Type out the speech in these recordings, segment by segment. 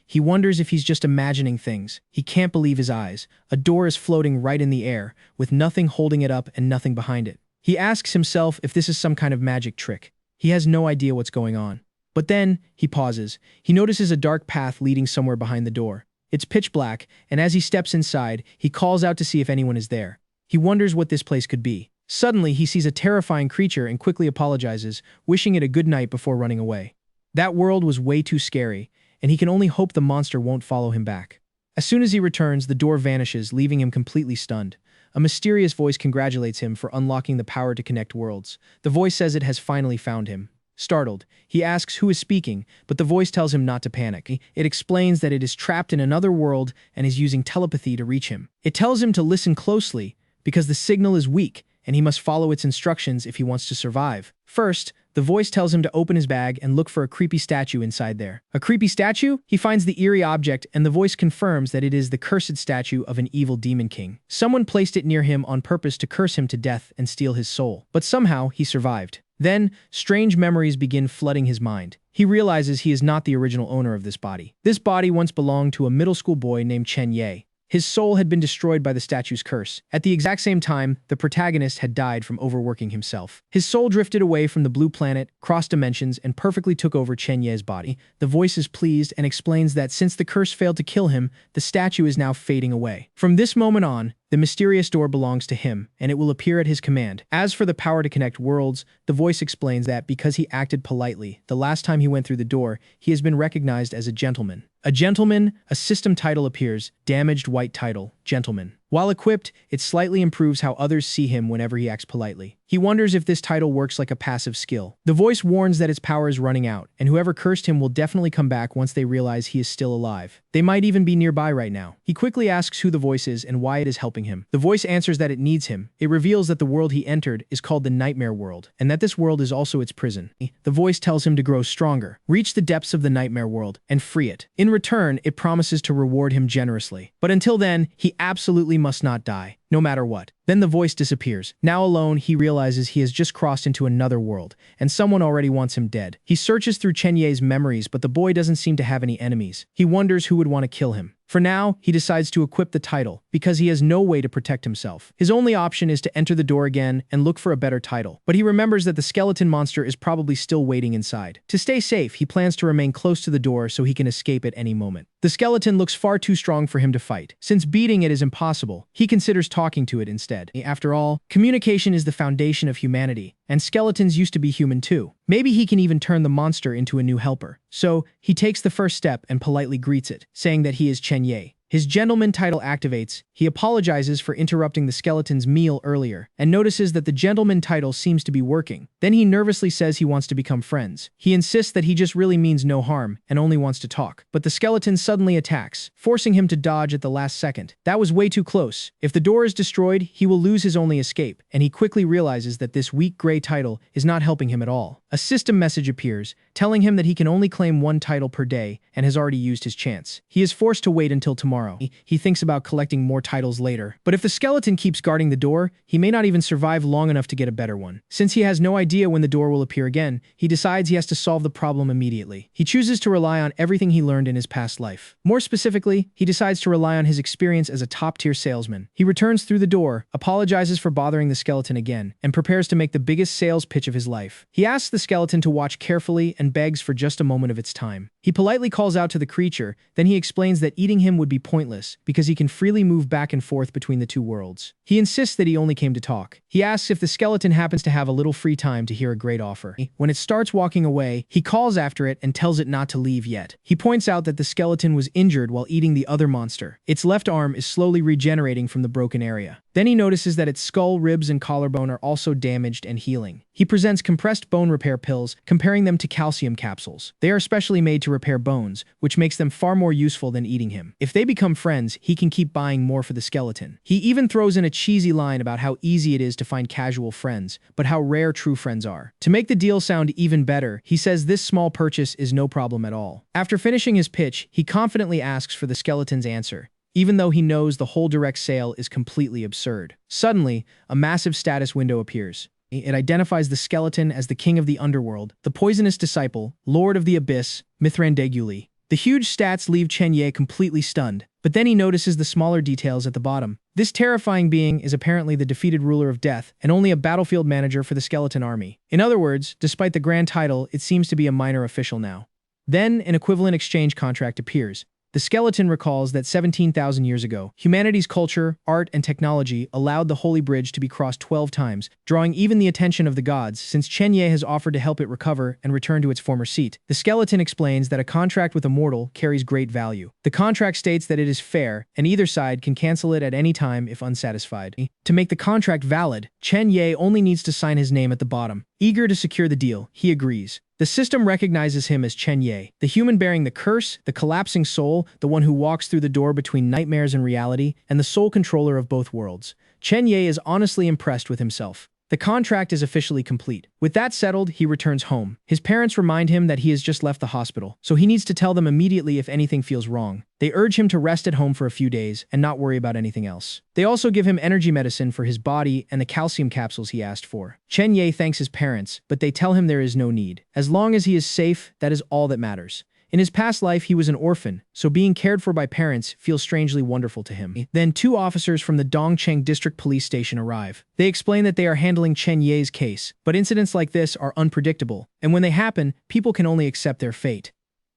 He wonders if he's just imagining things. He can't believe his eyes. A door is floating right in the air, with nothing holding it up and nothing behind it. He asks himself if this is some kind of magic trick. He has no idea what's going on. But then, he pauses. He notices a dark path leading somewhere behind the door. It's pitch black, and as he steps inside, he calls out to see if anyone is there. He wonders what this place could be. Suddenly, he sees a terrifying creature and quickly apologizes, wishing it a good night before running away. That world was way too scary, and he can only hope the monster won't follow him back. As soon as he returns, the door vanishes, leaving him completely stunned. A mysterious voice congratulates him for unlocking the power to connect worlds. The voice says it has finally found him. Startled, he asks who is speaking, but the voice tells him not to panic. It explains that it is trapped in another world and is using telepathy to reach him. It tells him to listen closely because the signal is weak and he must follow its instructions if he wants to survive. First, the voice tells him to open his bag and look for a creepy statue inside there. A creepy statue? He finds the eerie object and the voice confirms that it is the cursed statue of an evil demon king. Someone placed it near him on purpose to curse him to death and steal his soul. But somehow, he survived. Then, strange memories begin flooding his mind. He realizes he is not the original owner of this body. This body once belonged to a middle school boy named Chen Ye. His soul had been destroyed by the statue's curse. At the exact same time, the protagonist had died from overworking himself. His soul drifted away from the blue planet, crossed dimensions, and perfectly took over Chen Ye's body. The voice is pleased and explains that since the curse failed to kill him, the statue is now fading away. From this moment on, the mysterious door belongs to him, and it will appear at his command. As for the power to connect worlds, the voice explains that because he acted politely, the last time he went through the door, he has been recognized as a gentleman. A gentleman, a system title appears, damaged white title, gentleman. While equipped, it slightly improves how others see him whenever he acts politely. He wonders if this title works like a passive skill. The voice warns that its power is running out, and whoever cursed him will definitely come back once they realize he is still alive. They might even be nearby right now. He quickly asks who the voice is and why it is helping him. The voice answers that it needs him. It reveals that the world he entered is called the Nightmare World, and that this world is also its prison. The voice tells him to grow stronger, reach the depths of the Nightmare World, and free it. In return, it promises to reward him generously. But until then, he absolutely must not die, no matter what. Then the voice disappears. Now alone, he realizes he has just crossed into another world, and someone already wants him dead. He searches through Chen Ye's memories, but the boy doesn't seem to have any enemies. He wonders who would want to kill him. For now, he decides to equip the title, because he has no way to protect himself. His only option is to enter the door again and look for a better title. But he remembers that the skeleton monster is probably still waiting inside. To stay safe, he plans to remain close to the door so he can escape at any moment. The skeleton looks far too strong for him to fight. Since beating it is impossible, he considers talking to it instead. After all, communication is the foundation of humanity, and skeletons used to be human too. Maybe he can even turn the monster into a new helper. So, he takes the first step and politely greets it, saying that he is Chen Ye. His gentleman title activates. He apologizes for interrupting the skeleton's meal earlier, and notices that the gentleman title seems to be working. Then he nervously says he wants to become friends. He insists that he just really means no harm, and only wants to talk. But the skeleton suddenly attacks, forcing him to dodge at the last second. That was way too close. If the door is destroyed, he will lose his only escape, and he quickly realizes that this weak gray title is not helping him at all. A system message appears, telling him that he can only claim one title per day, and has already used his chance. He is forced to wait until tomorrow. He thinks about collecting more titles later. But if the skeleton keeps guarding the door, he may not even survive long enough to get a better one. Since he has no idea when the door will appear again, he decides he has to solve the problem immediately. He chooses to rely on everything he learned in his past life. More specifically, he decides to rely on his experience as a top-tier salesman. He returns through the door, apologizes for bothering the skeleton again, and prepares to make the biggest sales pitch of his life. He asks the skeleton to watch carefully and begs for just a moment of its time. He politely calls out to the creature, then he explains that eating him would be pointless because he can freely move back and forth between the two worlds. He insists that he only came to talk. He asks if the skeleton happens to have a little free time to hear a great offer. When it starts walking away, he calls after it and tells it not to leave yet. He points out that the skeleton was injured while eating the other monster. Its left arm is slowly regenerating from the broken area. Then he notices that its skull, ribs, and collarbone are also damaged and healing. He presents compressed bone repair pills, comparing them to calcium capsules. They are specially made to repair bones, which makes them far more useful than eating him. If they become friends, he can keep buying more for the skeleton. He even throws in a cheesy line about how easy it is to find casual friends, but how rare true friends are. To make the deal sound even better, he says this small purchase is no problem at all. After finishing his pitch, he confidently asks for the skeleton's answer, even though he knows the whole direct sale is completely absurd. Suddenly, a massive status window appears. It identifies the skeleton as the king of the underworld, the poisonous disciple, lord of the abyss, Mithrandeguli. The huge stats leave Chen Ye completely stunned, but then he notices the smaller details at the bottom. This terrifying being is apparently the defeated ruler of death and only a battlefield manager for the skeleton army. In other words, despite the grand title, it seems to be a minor official now. Then, an equivalent exchange contract appears. The skeleton recalls that 17,000 years ago, humanity's culture, art, and technology allowed the Holy Bridge to be crossed 12 times, drawing even the attention of the gods since Chen Ye has offered to help it recover and return to its former seat. The skeleton explains that a contract with a mortal carries great value. The contract states that it is fair, and either side can cancel it at any time if unsatisfied. To make the contract valid, Chen Ye only needs to sign his name at the bottom. Eager to secure the deal, he agrees. The system recognizes him as Chen Ye, the human bearing the curse, the collapsing soul, the one who walks through the door between nightmares and reality, and the sole controller of both worlds. Chen Ye is honestly impressed with himself. The contract is officially complete. With that settled, he returns home. His parents remind him that he has just left the hospital, so he needs to tell them immediately if anything feels wrong. They urge him to rest at home for a few days and not worry about anything else. They also give him energy medicine for his body and the calcium capsules he asked for. Chen Ye thanks his parents, but they tell him there is no need. As long as he is safe, that is all that matters. In his past life, he was an orphan, so being cared for by parents feels strangely wonderful to him. Then 2 officers from the Dongcheng District Police Station arrive. They explain that they are handling Chen Ye's case, but incidents like this are unpredictable, and when they happen, people can only accept their fate.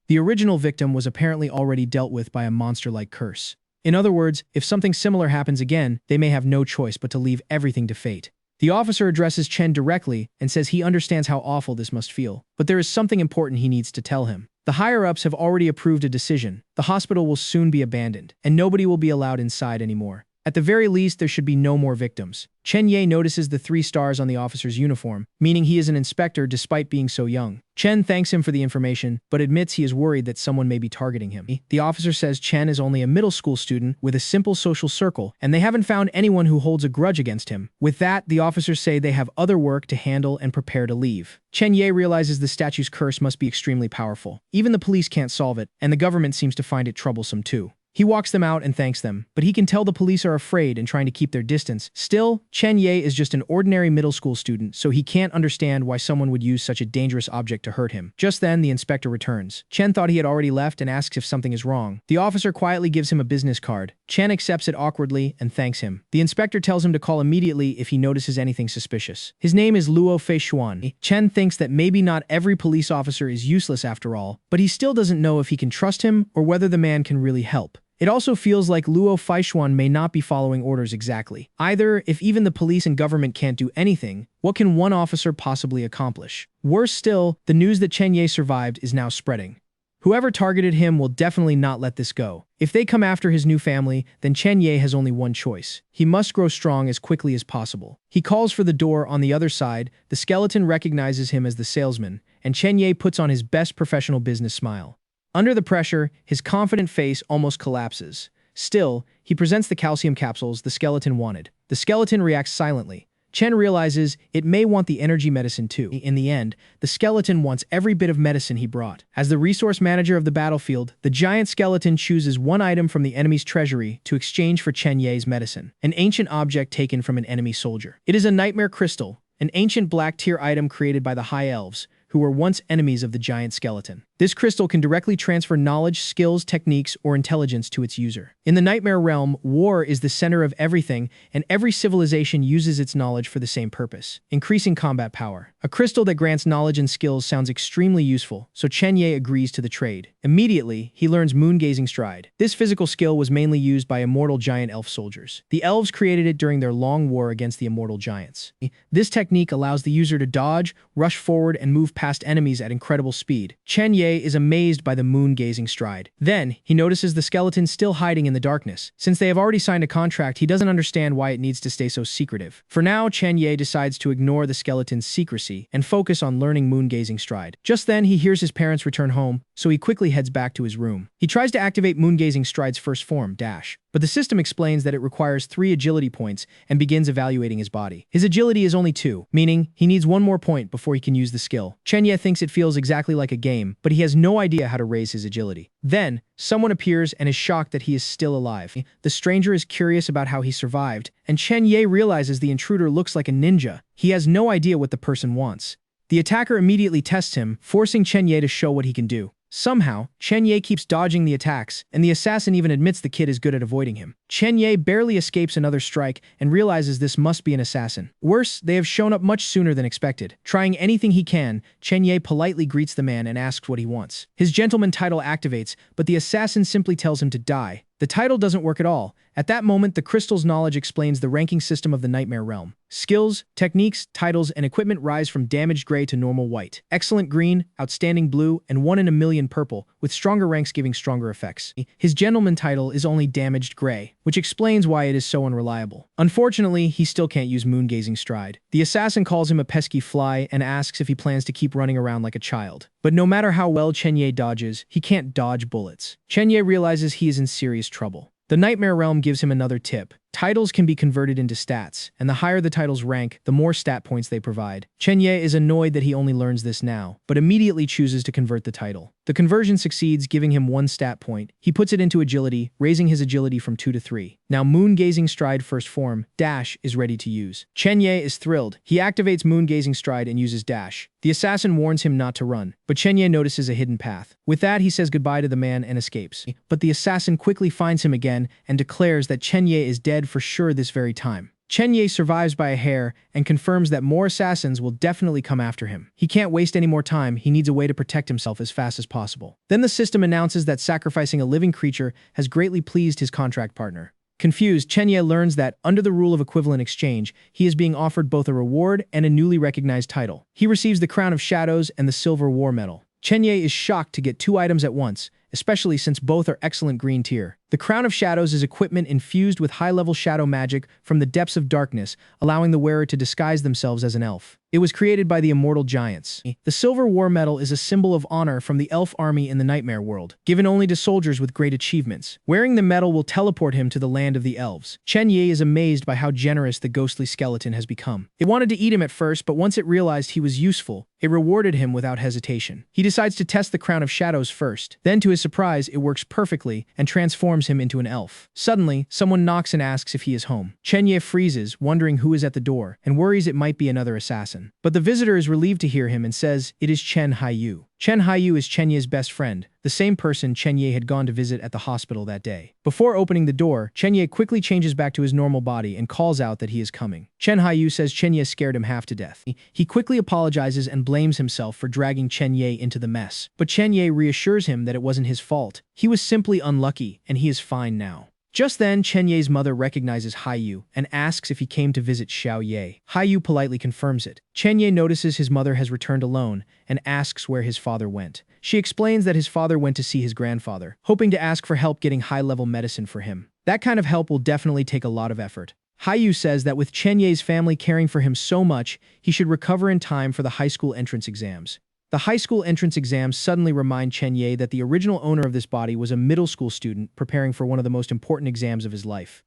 The original victim was apparently already dealt with by a monster-like curse. In other words, if something similar happens again, they may have no choice but to leave everything to fate. The officer addresses Chen directly and says he understands how awful this must feel, but there is something important he needs to tell him. The higher-ups have already approved a decision. The hospital will soon be abandoned, and nobody will be allowed inside anymore. At the very least, there should be no more victims. Chen Ye notices the 3 stars on the officer's uniform, meaning he is an inspector despite being so young. Chen thanks him for the information, but admits he is worried that someone may be targeting him. The officer says Chen is only a middle school student with a simple social circle, and they haven't found anyone who holds a grudge against him. With that, the officers say they have other work to handle and prepare to leave. Chen Ye realizes the statue's curse must be extremely powerful. Even the police can't solve it, and the government seems to find it troublesome too. He walks them out and thanks them, but he can tell the police are afraid and trying to keep their distance. Still, Chen Ye is just an ordinary middle school student, so he can't understand why someone would use such a dangerous object to hurt him. Just then, the inspector returns. Chen thought he had already left and asks if something is wrong. The officer quietly gives him a business card. Chen accepts it awkwardly and thanks him. The inspector tells him to call immediately if he notices anything suspicious. His name is Luo Feishuan. Chen thinks that maybe not every police officer is useless after all, but he still doesn't know if he can trust him or whether the man can really help. It also feels like Luo Feishuan may not be following orders exactly. Either, if even the police and government can't do anything, what can one officer possibly accomplish? Worse still, the news that Chen Ye survived is now spreading. Whoever targeted him will definitely not let this go. If they come after his new family, then Chen Ye has only one choice. He must grow strong as quickly as possible. He calls for the door on the other side. The skeleton recognizes him as the salesman, and Chen Ye puts on his best professional business smile. Under the pressure, his confident face almost collapses. Still, he presents the calcium capsules the skeleton wanted. The skeleton reacts silently. Chen realizes it may want the energy medicine too. In the end, the skeleton wants every bit of medicine he brought. As the resource manager of the battlefield, the giant skeleton chooses one item from the enemy's treasury to exchange for Chen Ye's medicine, an ancient object taken from an enemy soldier. It is a nightmare crystal, an ancient black tier item created by the High Elves, who were once enemies of the giant skeleton. This crystal can directly transfer knowledge, skills, techniques, or intelligence to its user. In the Nightmare realm, war is the center of everything, and every civilization uses its knowledge for the same purpose, increasing combat power. A crystal that grants knowledge and skills sounds extremely useful, so Chen Ye agrees to the trade. Immediately, he learns Moon-Gazing Stride. This physical skill was mainly used by immortal giant elf soldiers. The elves created it during their long war against the immortal giants. This technique allows the user to dodge, rush forward, and move past enemies at incredible speed. Chen Ye is amazed by the moon-gazing stride. Then, he notices the skeleton still hiding in the darkness. Since they have already signed a contract, he doesn't understand why it needs to stay so secretive. For now, Chen Ye decides to ignore the skeleton's secrecy and focus on learning moon-gazing stride. Just then, he hears his parents return home, so he quickly heads back to his room. He tries to activate moon-gazing stride's first form, Dash, but the system explains that it requires 3 agility points and begins evaluating his body. His agility is only 2, meaning he needs 1 more point before he can use the skill. Chen Ye thinks it feels exactly like a game, but he has no idea how to raise his agility. Then, someone appears and is shocked that he is still alive. The stranger is curious about how he survived, and Chen Ye realizes the intruder looks like a ninja. He has no idea what the person wants. The attacker immediately tests him, forcing Chen Ye to show what he can do. Somehow, Chen Ye keeps dodging the attacks, and the assassin even admits the kid is good at avoiding him. Chen Ye barely escapes another strike and realizes this must be an assassin. Worse, they have shown up much sooner than expected. Trying anything he can, Chen Ye politely greets the man and asks what he wants. His gentleman title activates, but the assassin simply tells him to die. The title doesn't work at all. At that moment, the crystal's knowledge explains the ranking system of the Nightmare Realm. Skills, techniques, titles, and equipment rise from damaged gray to normal white. Excellent green, outstanding blue, and 1 in a million purple, with stronger ranks giving stronger effects. His gentleman title is only damaged gray, which explains why it is so unreliable. Unfortunately, he still can't use Moon-Gazing Stride. The assassin calls him a pesky fly and asks if he plans to keep running around like a child. But no matter how well Chen Ye dodges, he can't dodge bullets. Chen Ye realizes he is in serious trouble. The Nightmare Realm gives him another tip. Titles can be converted into stats, and the higher the title's rank, the more stat points they provide. Chen Ye is annoyed that he only learns this now, but immediately chooses to convert the title. The conversion succeeds, giving him 1 stat point. He puts it into agility, raising his agility from 2 to 3. Now Moon-Gazing Stride first form, Dash, is ready to use. Chen Ye is thrilled. He activates Moon-Gazing Stride and uses Dash. The assassin warns him not to run, but Chen Ye notices a hidden path. With that, he says goodbye to the man and escapes. But the assassin quickly finds him again and declares that Chen Ye is dead for sure this very time. Chen Ye survives by a hair and confirms that more assassins will definitely come after him. He can't waste any more time, he needs a way to protect himself as fast as possible. Then the system announces that sacrificing a living creature has greatly pleased his contract partner. Confused, Chen Ye learns that, under the rule of equivalent exchange, he is being offered both a reward and a newly recognized title. He receives the Crown of Shadows and the Silver War Medal. Chen Ye is shocked to get 2 items at once, especially since both are excellent green tier. The Crown of Shadows is equipment infused with high-level shadow magic from the depths of darkness, allowing the wearer to disguise themselves as an elf. It was created by the immortal giants. The Silver War Medal is a symbol of honor from the elf army in the Nightmare world, given only to soldiers with great achievements. Wearing the medal will teleport him to the land of the elves. Chen Ye is amazed by how generous the ghostly skeleton has become. It wanted to eat him at first, but once it realized he was useful, it rewarded him without hesitation. He decides to test the Crown of Shadows first. Then, to his surprise, it works perfectly and transforms him into an elf. Suddenly, someone knocks and asks if he is home. Chen Ye freezes, wondering who is at the door, and worries it might be another assassin. But the visitor is relieved to hear him and says it is Chen Haiyu. Chen Haiyu is Chen Ye's best friend, the same person Chen Ye had gone to visit at the hospital that day. Before opening the door, Chen Ye quickly changes back to his normal body and calls out that he is coming. Chen Haiyu says Chen Ye scared him half to death. He quickly apologizes and blames himself for dragging Chen Ye into the mess. But Chen Ye reassures him that it wasn't his fault. He was simply unlucky, and he is fine now. Just then, Chen Ye's mother recognizes Haiyu and asks if he came to visit Xiao Ye. Haiyu politely confirms it. Chen Ye notices his mother has returned alone and asks where his father went. She explains that his father went to see his grandfather, hoping to ask for help getting high-level medicine for him. That kind of help will definitely take a lot of effort. Haiyu says that with Chen Ye's family caring for him so much, he should recover in time for the high school entrance exams. The high school entrance exams suddenly remind Chen Ye that the original owner of this body was a middle school student preparing for one of the most important exams of his life.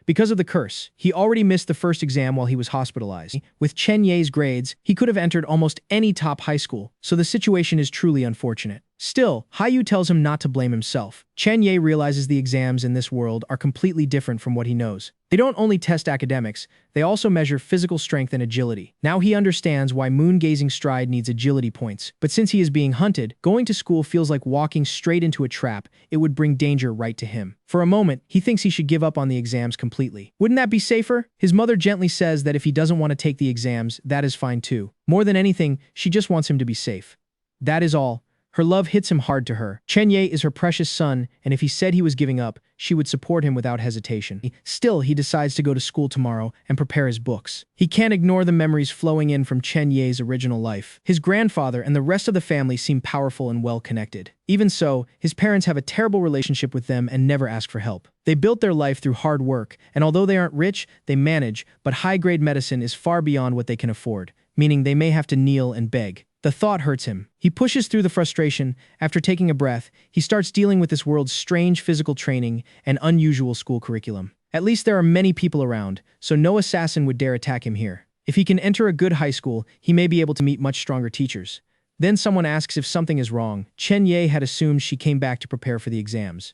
Because of the curse, he already missed the first exam while he was hospitalized. With Chen Ye's grades, he could have entered almost any top high school, so the situation is truly unfortunate. Still, Haiyu tells him not to blame himself. Chen Ye realizes the exams in this world are completely different from what he knows. They don't only test academics, they also measure physical strength and agility. Now he understands why Moon-Gazing Stride needs agility points, but since he is being hunted, going to school feels like walking straight into a trap. It would bring danger right to him. For a moment, he thinks he should give up on the exams completely. Wouldn't that be safer? His mother gently says that if he doesn't want to take the exams, that is fine too. More than anything, she just wants him to be safe. That is all. Her love hits him hard to her. Chen Ye is her precious son, and if he said he was giving up, she would support him without hesitation. Still, he decides to go to school tomorrow and prepare his books. He can't ignore the memories flowing in from Chen Ye's original life. His grandfather and the rest of the family seem powerful and well-connected. Even so, his parents have a terrible relationship with them and never ask for help. They built their life through hard work, and although they aren't rich, they manage, but high-grade medicine is far beyond what they can afford, meaning they may have to kneel and beg. The thought hurts him. He pushes through the frustration. After taking a breath, he starts dealing with this world's strange physical training and unusual school curriculum. At least there are many people around, so no assassin would dare attack him here. If he can enter a good high school, he may be able to meet much stronger teachers. Then someone asks if something is wrong. Chen Ye had assumed she came back to prepare for the exams.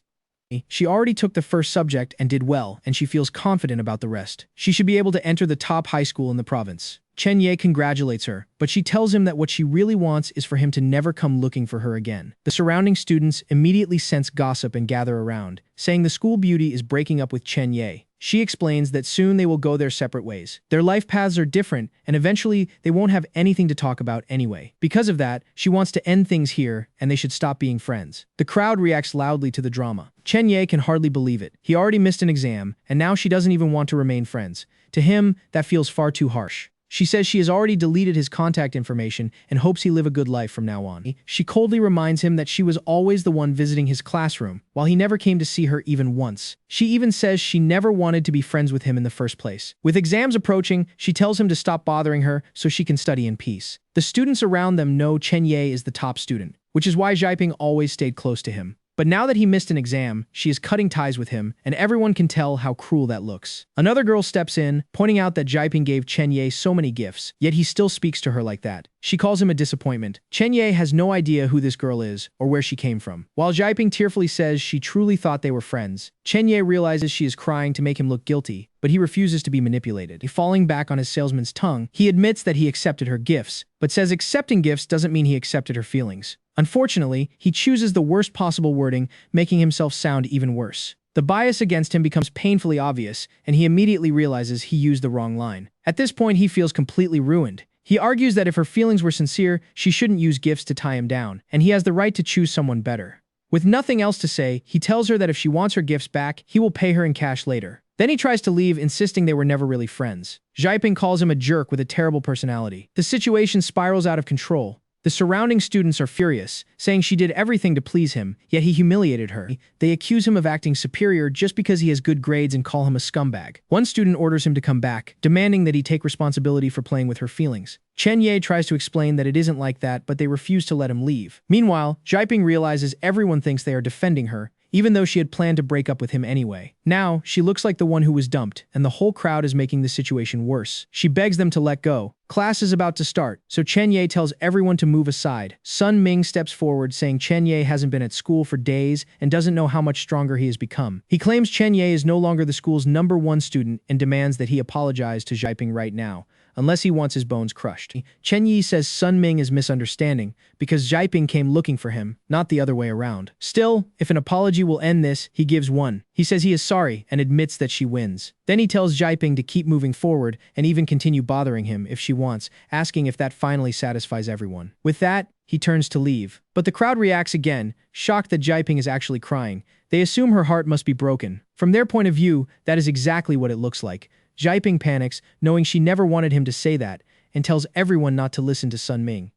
She already took the first subject and did well, and she feels confident about the rest. She should be able to enter the top high school in the province. Chen Ye congratulates her, but she tells him that what she really wants is for him to never come looking for her again. The surrounding students immediately sense gossip and gather around, saying the school beauty is breaking up with Chen Ye. She explains that soon they will go their separate ways. Their life paths are different, and eventually they won't have anything to talk about anyway. Because of that, she wants to end things here, and they should stop being friends. The crowd reacts loudly to the drama. Chen Ye can hardly believe it. He already missed an exam, and now she doesn't even want to remain friends. To him, that feels far too harsh. She says she has already deleted his contact information and hopes he live a good life from now on. She coldly reminds him that she was always the one visiting his classroom, while he never came to see her even once. She even says she never wanted to be friends with him in the first place. With exams approaching, she tells him to stop bothering her so she can study in peace. The students around them know Chen Ye is the top student, which is why Zhaiping always stayed close to him. But now that he missed an exam, she is cutting ties with him, and everyone can tell how cruel that looks. Another girl steps in, pointing out that Zhaiping gave Chen Ye so many gifts, yet he still speaks to her like that. She calls him a disappointment. Chen Ye has no idea who this girl is or where she came from. While Zhaiping tearfully says she truly thought they were friends, Chen Ye realizes she is crying to make him look guilty, but he refuses to be manipulated. Falling back on his salesman's tongue, he admits that he accepted her gifts, but says accepting gifts doesn't mean he accepted her feelings. Unfortunately, he chooses the worst possible wording, making himself sound even worse. The bias against him becomes painfully obvious, and he immediately realizes he used the wrong line. At this point, he feels completely ruined. He argues that if her feelings were sincere, she shouldn't use gifts to tie him down, and he has the right to choose someone better. With nothing else to say, he tells her that if she wants her gifts back, he will pay her in cash later. Then he tries to leave, insisting they were never really friends. Zhaiping calls him a jerk with a terrible personality. The situation spirals out of control. The surrounding students are furious, saying she did everything to please him, yet he humiliated her. They accuse him of acting superior just because he has good grades and call him a scumbag. One student orders him to come back, demanding that he take responsibility for playing with her feelings. Chen Ye tries to explain that it isn't like that, but they refuse to let him leave. Meanwhile, Zhaiping realizes everyone thinks they are defending her, even though she had planned to break up with him anyway. Now, she looks like the one who was dumped, and the whole crowd is making the situation worse. She begs them to let go. Class is about to start, so Chen Ye tells everyone to move aside. Sun Ming steps forward, saying Chen Ye hasn't been at school for days and doesn't know how much stronger he has become. He claims Chen Ye is no longer the school's #1 student and demands that he apologize to Zhaiping right now, unless he wants his bones crushed. Chen Yi says Sun Ming is misunderstanding because Zhaiping came looking for him, not the other way around. Still, if an apology will end this, he gives one. He says he is sorry and admits that she wins. Then he tells Zhaiping to keep moving forward and even continue bothering him if she wants, asking if that finally satisfies everyone. With that, he turns to leave. But the crowd reacts again, shocked that Zhaiping is actually crying. They assume her heart must be broken. From their point of view, that is exactly what it looks like. Zhaiping panics, knowing she never wanted him to say that, and tells everyone not to listen to Sun Ming.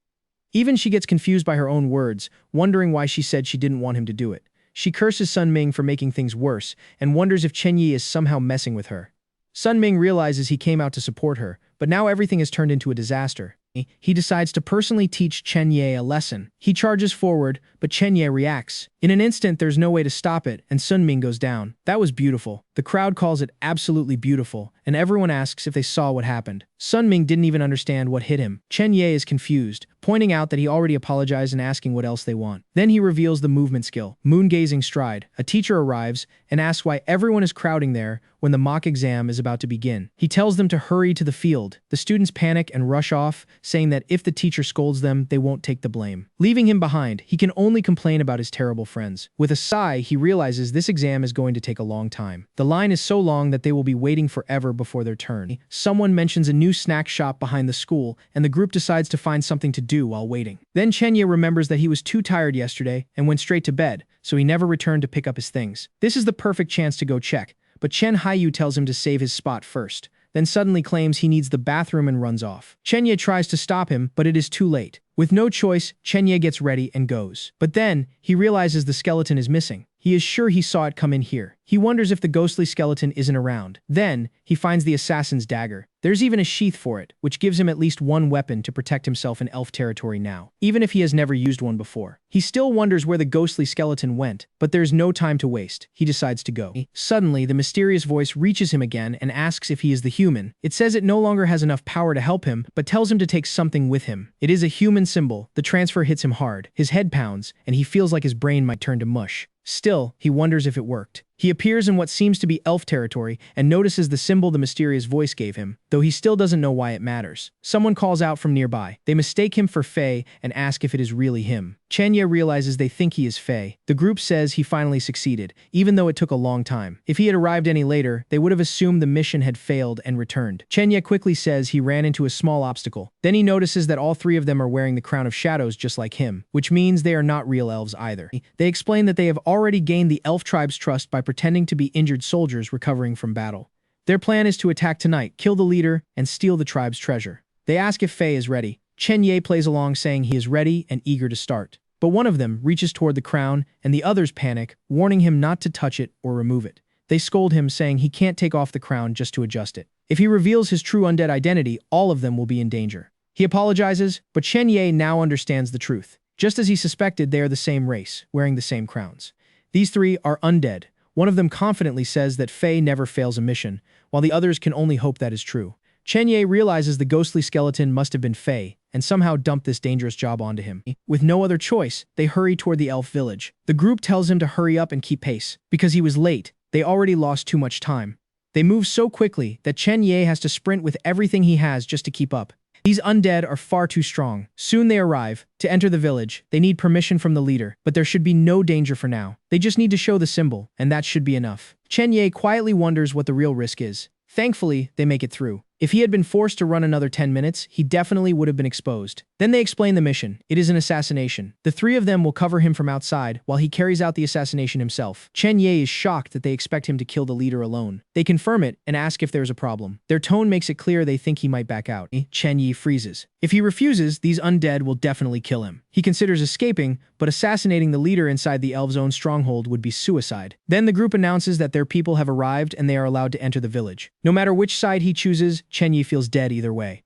Even she gets confused by her own words, wondering why she said she didn't want him to do it. She curses Sun Ming for making things worse, and wonders if Chen Yi is somehow messing with her. Sun Ming realizes he came out to support her, but now everything has turned into a disaster. He decides to personally teach Chen Ye a lesson. He charges forward, but Chen Ye reacts. In an instant, there's no way to stop it, and Sun Ming goes down. That was beautiful. The crowd calls it absolutely beautiful, and everyone asks if they saw what happened. Sun Ming didn't even understand what hit him. Chen Ye is confused, pointing out that he already apologized and asking what else they want. Then he reveals the movement skill, moon-gazing stride. A teacher arrives and asks why everyone is crowding there when the mock exam is about to begin. He tells them to hurry to the field. The students panic and rush off, saying that if the teacher scolds them, they won't take the blame. Leaving him behind, he can only complain about his terrible friends. With a sigh, he realizes this exam is going to take a long time. The line is so long that they will be waiting forever before their turn. Someone mentions a new snack shop behind the school, and the group decides to find something to do while waiting. Then Chen Ye remembers that he was too tired yesterday and went straight to bed, so he never returned to pick up his things. This is the perfect chance to go check, but Chen Haiyu tells him to save his spot first, then suddenly claims he needs the bathroom and runs off. Chen Ye tries to stop him, but it is too late. With no choice, Chen Ye gets ready and goes. But then, he realizes the skeleton is missing. He is sure he saw it come in here. He wonders if the ghostly skeleton isn't around. Then, he finds the assassin's dagger. There's even a sheath for it, which gives him at least one weapon to protect himself in elf territory now, even if he has never used one before. He still wonders where the ghostly skeleton went, but there's no time to waste. He decides to go. Suddenly, the mysterious voice reaches him again and asks if he is the human. It says it no longer has enough power to help him, but tells him to take something with him. It is a human symbol. The transfer hits him hard. His head pounds, and he feels like his brain might turn to mush. Still, he wonders if it worked. He appears in what seems to be elf territory and notices the symbol the mysterious voice gave him, though he still doesn't know why it matters. Someone calls out from nearby. They mistake him for Faye and ask if it is really him. Chenya realizes they think he is Faye. The group says he finally succeeded, even though it took a long time. If he had arrived any later, they would have assumed the mission had failed and returned. Chenya quickly says he ran into a small obstacle. Then he notices that all three of them are wearing the crown of shadows just like him, which means they are not real elves either. They explain that they have already gained the elf tribe's trust by pretending to be injured soldiers recovering from battle. Their plan is to attack tonight, kill the leader, and steal the tribe's treasure. They ask if Faye is ready. Chenya plays along saying he is ready and eager to start. But one of them reaches toward the crown, and the others panic, warning him not to touch it or remove it. They scold him, saying he can't take off the crown just to adjust it. If he reveals his true undead identity, all of them will be in danger. He apologizes, but Chenya now understands the truth. Just as he suspected, they are the same race, wearing the same crowns. These three are undead. One of them confidently says that Faye never fails a mission, while the others can only hope that is true. Chenya realizes the ghostly skeleton must have been Faye, and somehow dumped this dangerous job onto him. With no other choice, they hurry toward the elf village. The group tells him to hurry up and keep pace. Because he was late, they already lost too much time. They move so quickly that Chenya has to sprint with everything he has just to keep up. These undead are far too strong. Soon they arrive. To enter the village, they need permission from the leader, but there should be no danger for now. They just need to show the symbol, and that should be enough. Chenya quietly wonders what the real risk is. Thankfully, they make it through. If he had been forced to run another 10 minutes, he definitely would have been exposed. Then they explain the mission. It is an assassination. The three of them will cover him from outside while he carries out the assassination himself. Chenya is shocked that they expect him to kill the leader alone. They confirm it and ask if there's a problem. Their tone makes it clear they think he might back out. Chenya freezes. If he refuses, these undead will definitely kill him. He considers escaping, but assassinating the leader inside the elves' own stronghold would be suicide. Then the group announces that their people have arrived and they are allowed to enter the village. No matter which side he chooses, Chenya feels dead either way.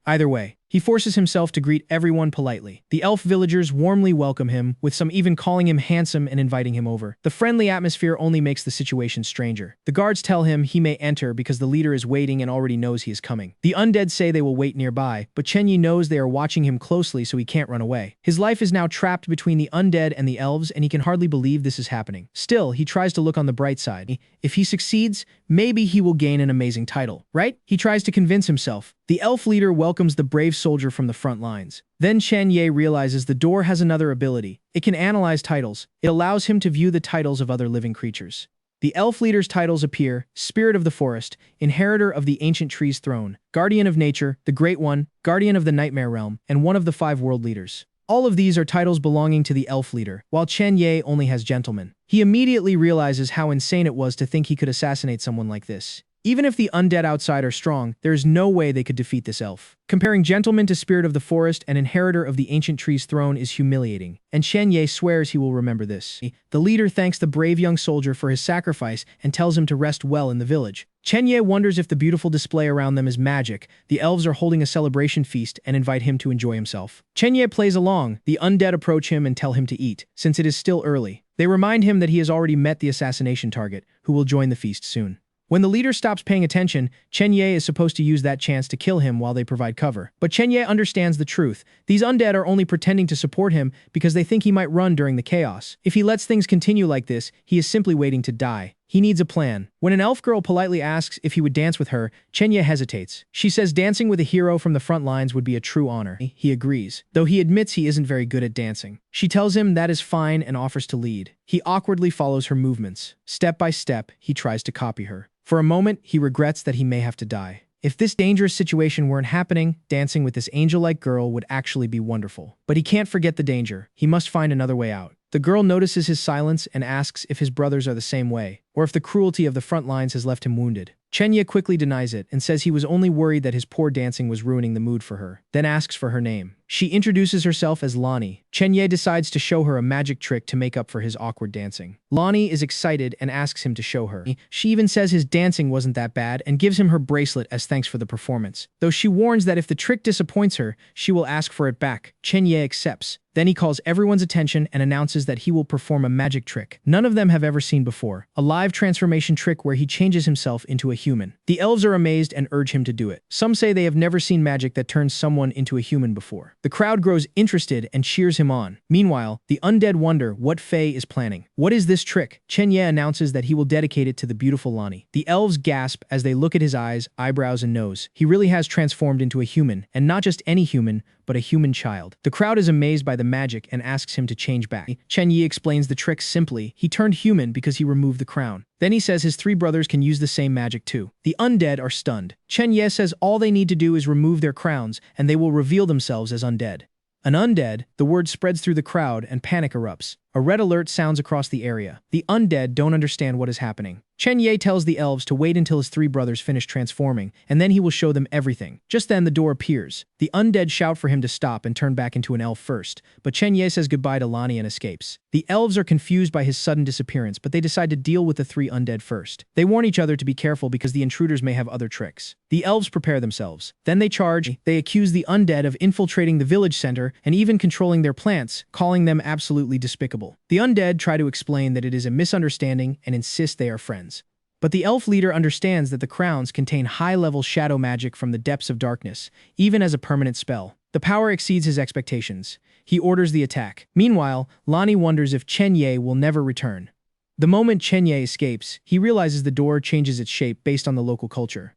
He forces himself to greet everyone politely. The elf villagers warmly welcome him, with some even calling him handsome and inviting him over. The friendly atmosphere only makes the situation stranger. The guards tell him he may enter because the leader is waiting and already knows he is coming. The undead say they will wait nearby, but Chenya knows they are watching him closely so he can't run away. His life is now trapped between the undead and the elves, and he can hardly believe this is happening. Still, he tries to look on the bright side. If he succeeds, maybe he will gain an amazing title, right? He tries to convince himself. The elf leader welcomes the brave soldier from the front lines. Then Chenya realizes the door has another ability. It can analyze titles. It allows him to view the titles of other living creatures. The elf leader's titles appear: Spirit of the Forest, Inheritor of the Ancient Tree's Throne, Guardian of Nature, the Great One, Guardian of the Nightmare Realm, and one of the 5 world leaders. All of these are titles belonging to the elf leader, while Chenya only has Gentleman. He immediately realizes how insane it was to think he could assassinate someone like this. Even if the undead outside are strong, there is no way they could defeat this elf. Comparing Gentleman to Spirit of the Forest and Inheritor of the Ancient Tree's Throne is humiliating, and Chenya swears he will remember this. The leader thanks the brave young soldier for his sacrifice and tells him to rest well in the village. Chenya wonders if the beautiful display around them is magic. The elves are holding a celebration feast and invite him to enjoy himself. Chenya plays along. The undead approach him and tell him to eat, since it is still early. They remind him that he has already met the assassination target, who will join the feast soon. When the leader stops paying attention, Chenya is supposed to use that chance to kill him while they provide cover. But Chenya understands the truth. These undead are only pretending to support him because they think he might run during the chaos. If he lets things continue like this, he is simply waiting to die. He needs a plan. When an elf girl politely asks if he would dance with her, Chenya hesitates. She says dancing with a hero from the front lines would be a true honor. He agrees, though he admits he isn't very good at dancing. She tells him that is fine and offers to lead. He awkwardly follows her movements. Step by step, he tries to copy her. For a moment, he regrets that he may have to die. If this dangerous situation weren't happening, dancing with this angel-like girl would actually be wonderful. But he can't forget the danger. He must find another way out. The girl notices his silence and asks if his brothers are the same way, or if the cruelty of the front lines has left him wounded. Chenya quickly denies it and says he was only worried that his poor dancing was ruining the mood for her, then asks for her name. She introduces herself as Lonnie. Chenya decides to show her a magic trick to make up for his awkward dancing. Lonnie is excited and asks him to show her. She even says his dancing wasn't that bad and gives him her bracelet as thanks for the performance, though she warns that if the trick disappoints her, she will ask for it back. Chenya accepts. Then he calls everyone's attention and announces that he will perform a magic trick none of them have ever seen before, a live transformation trick where he changes himself into a human. The elves are amazed and urge him to do it. Some say they have never seen magic that turns someone into a human before. The crowd grows interested and cheers him on. Meanwhile, the undead wonder what Faye is planning. What is this trick? Chen Ye announces that he will dedicate it to the beautiful Lani. The elves gasp as they look at his eyes, eyebrows, and nose. He really has transformed into a human, and not just any human, but a human child. The crowd is amazed by the magic and asks him to change back. Chen Yi explains the trick simply. He turned human because he removed the crown. Then he says his three brothers can use the same magic too. The undead are stunned. Chen Ye says all they need to do is remove their crowns and they will reveal themselves as undead. An undead, the word spreads through the crowd and panic erupts. A red alert sounds across the area. The undead don't understand what is happening. Chen Ye tells the elves to wait until his three brothers finish transforming, and then he will show them everything. Just then, the door appears. The undead shout for him to stop and turn back into an elf first, but Chen Ye says goodbye to Lani and escapes. The elves are confused by his sudden disappearance, but they decide to deal with the three undead first. They warn each other to be careful because the intruders may have other tricks. The elves prepare themselves. Then they charge. They accuse the undead of infiltrating the village center and even controlling their plants, calling them absolutely despicable. The undead try to explain that it is a misunderstanding and insist they are friends. But the elf leader understands that the crowns contain high-level shadow magic from the depths of darkness, even as a permanent spell. The power exceeds his expectations. He orders the attack. Meanwhile, Lani wonders if Chen Ye will never return. The moment Chen Ye escapes, he realizes the door changes its shape based on the local culture.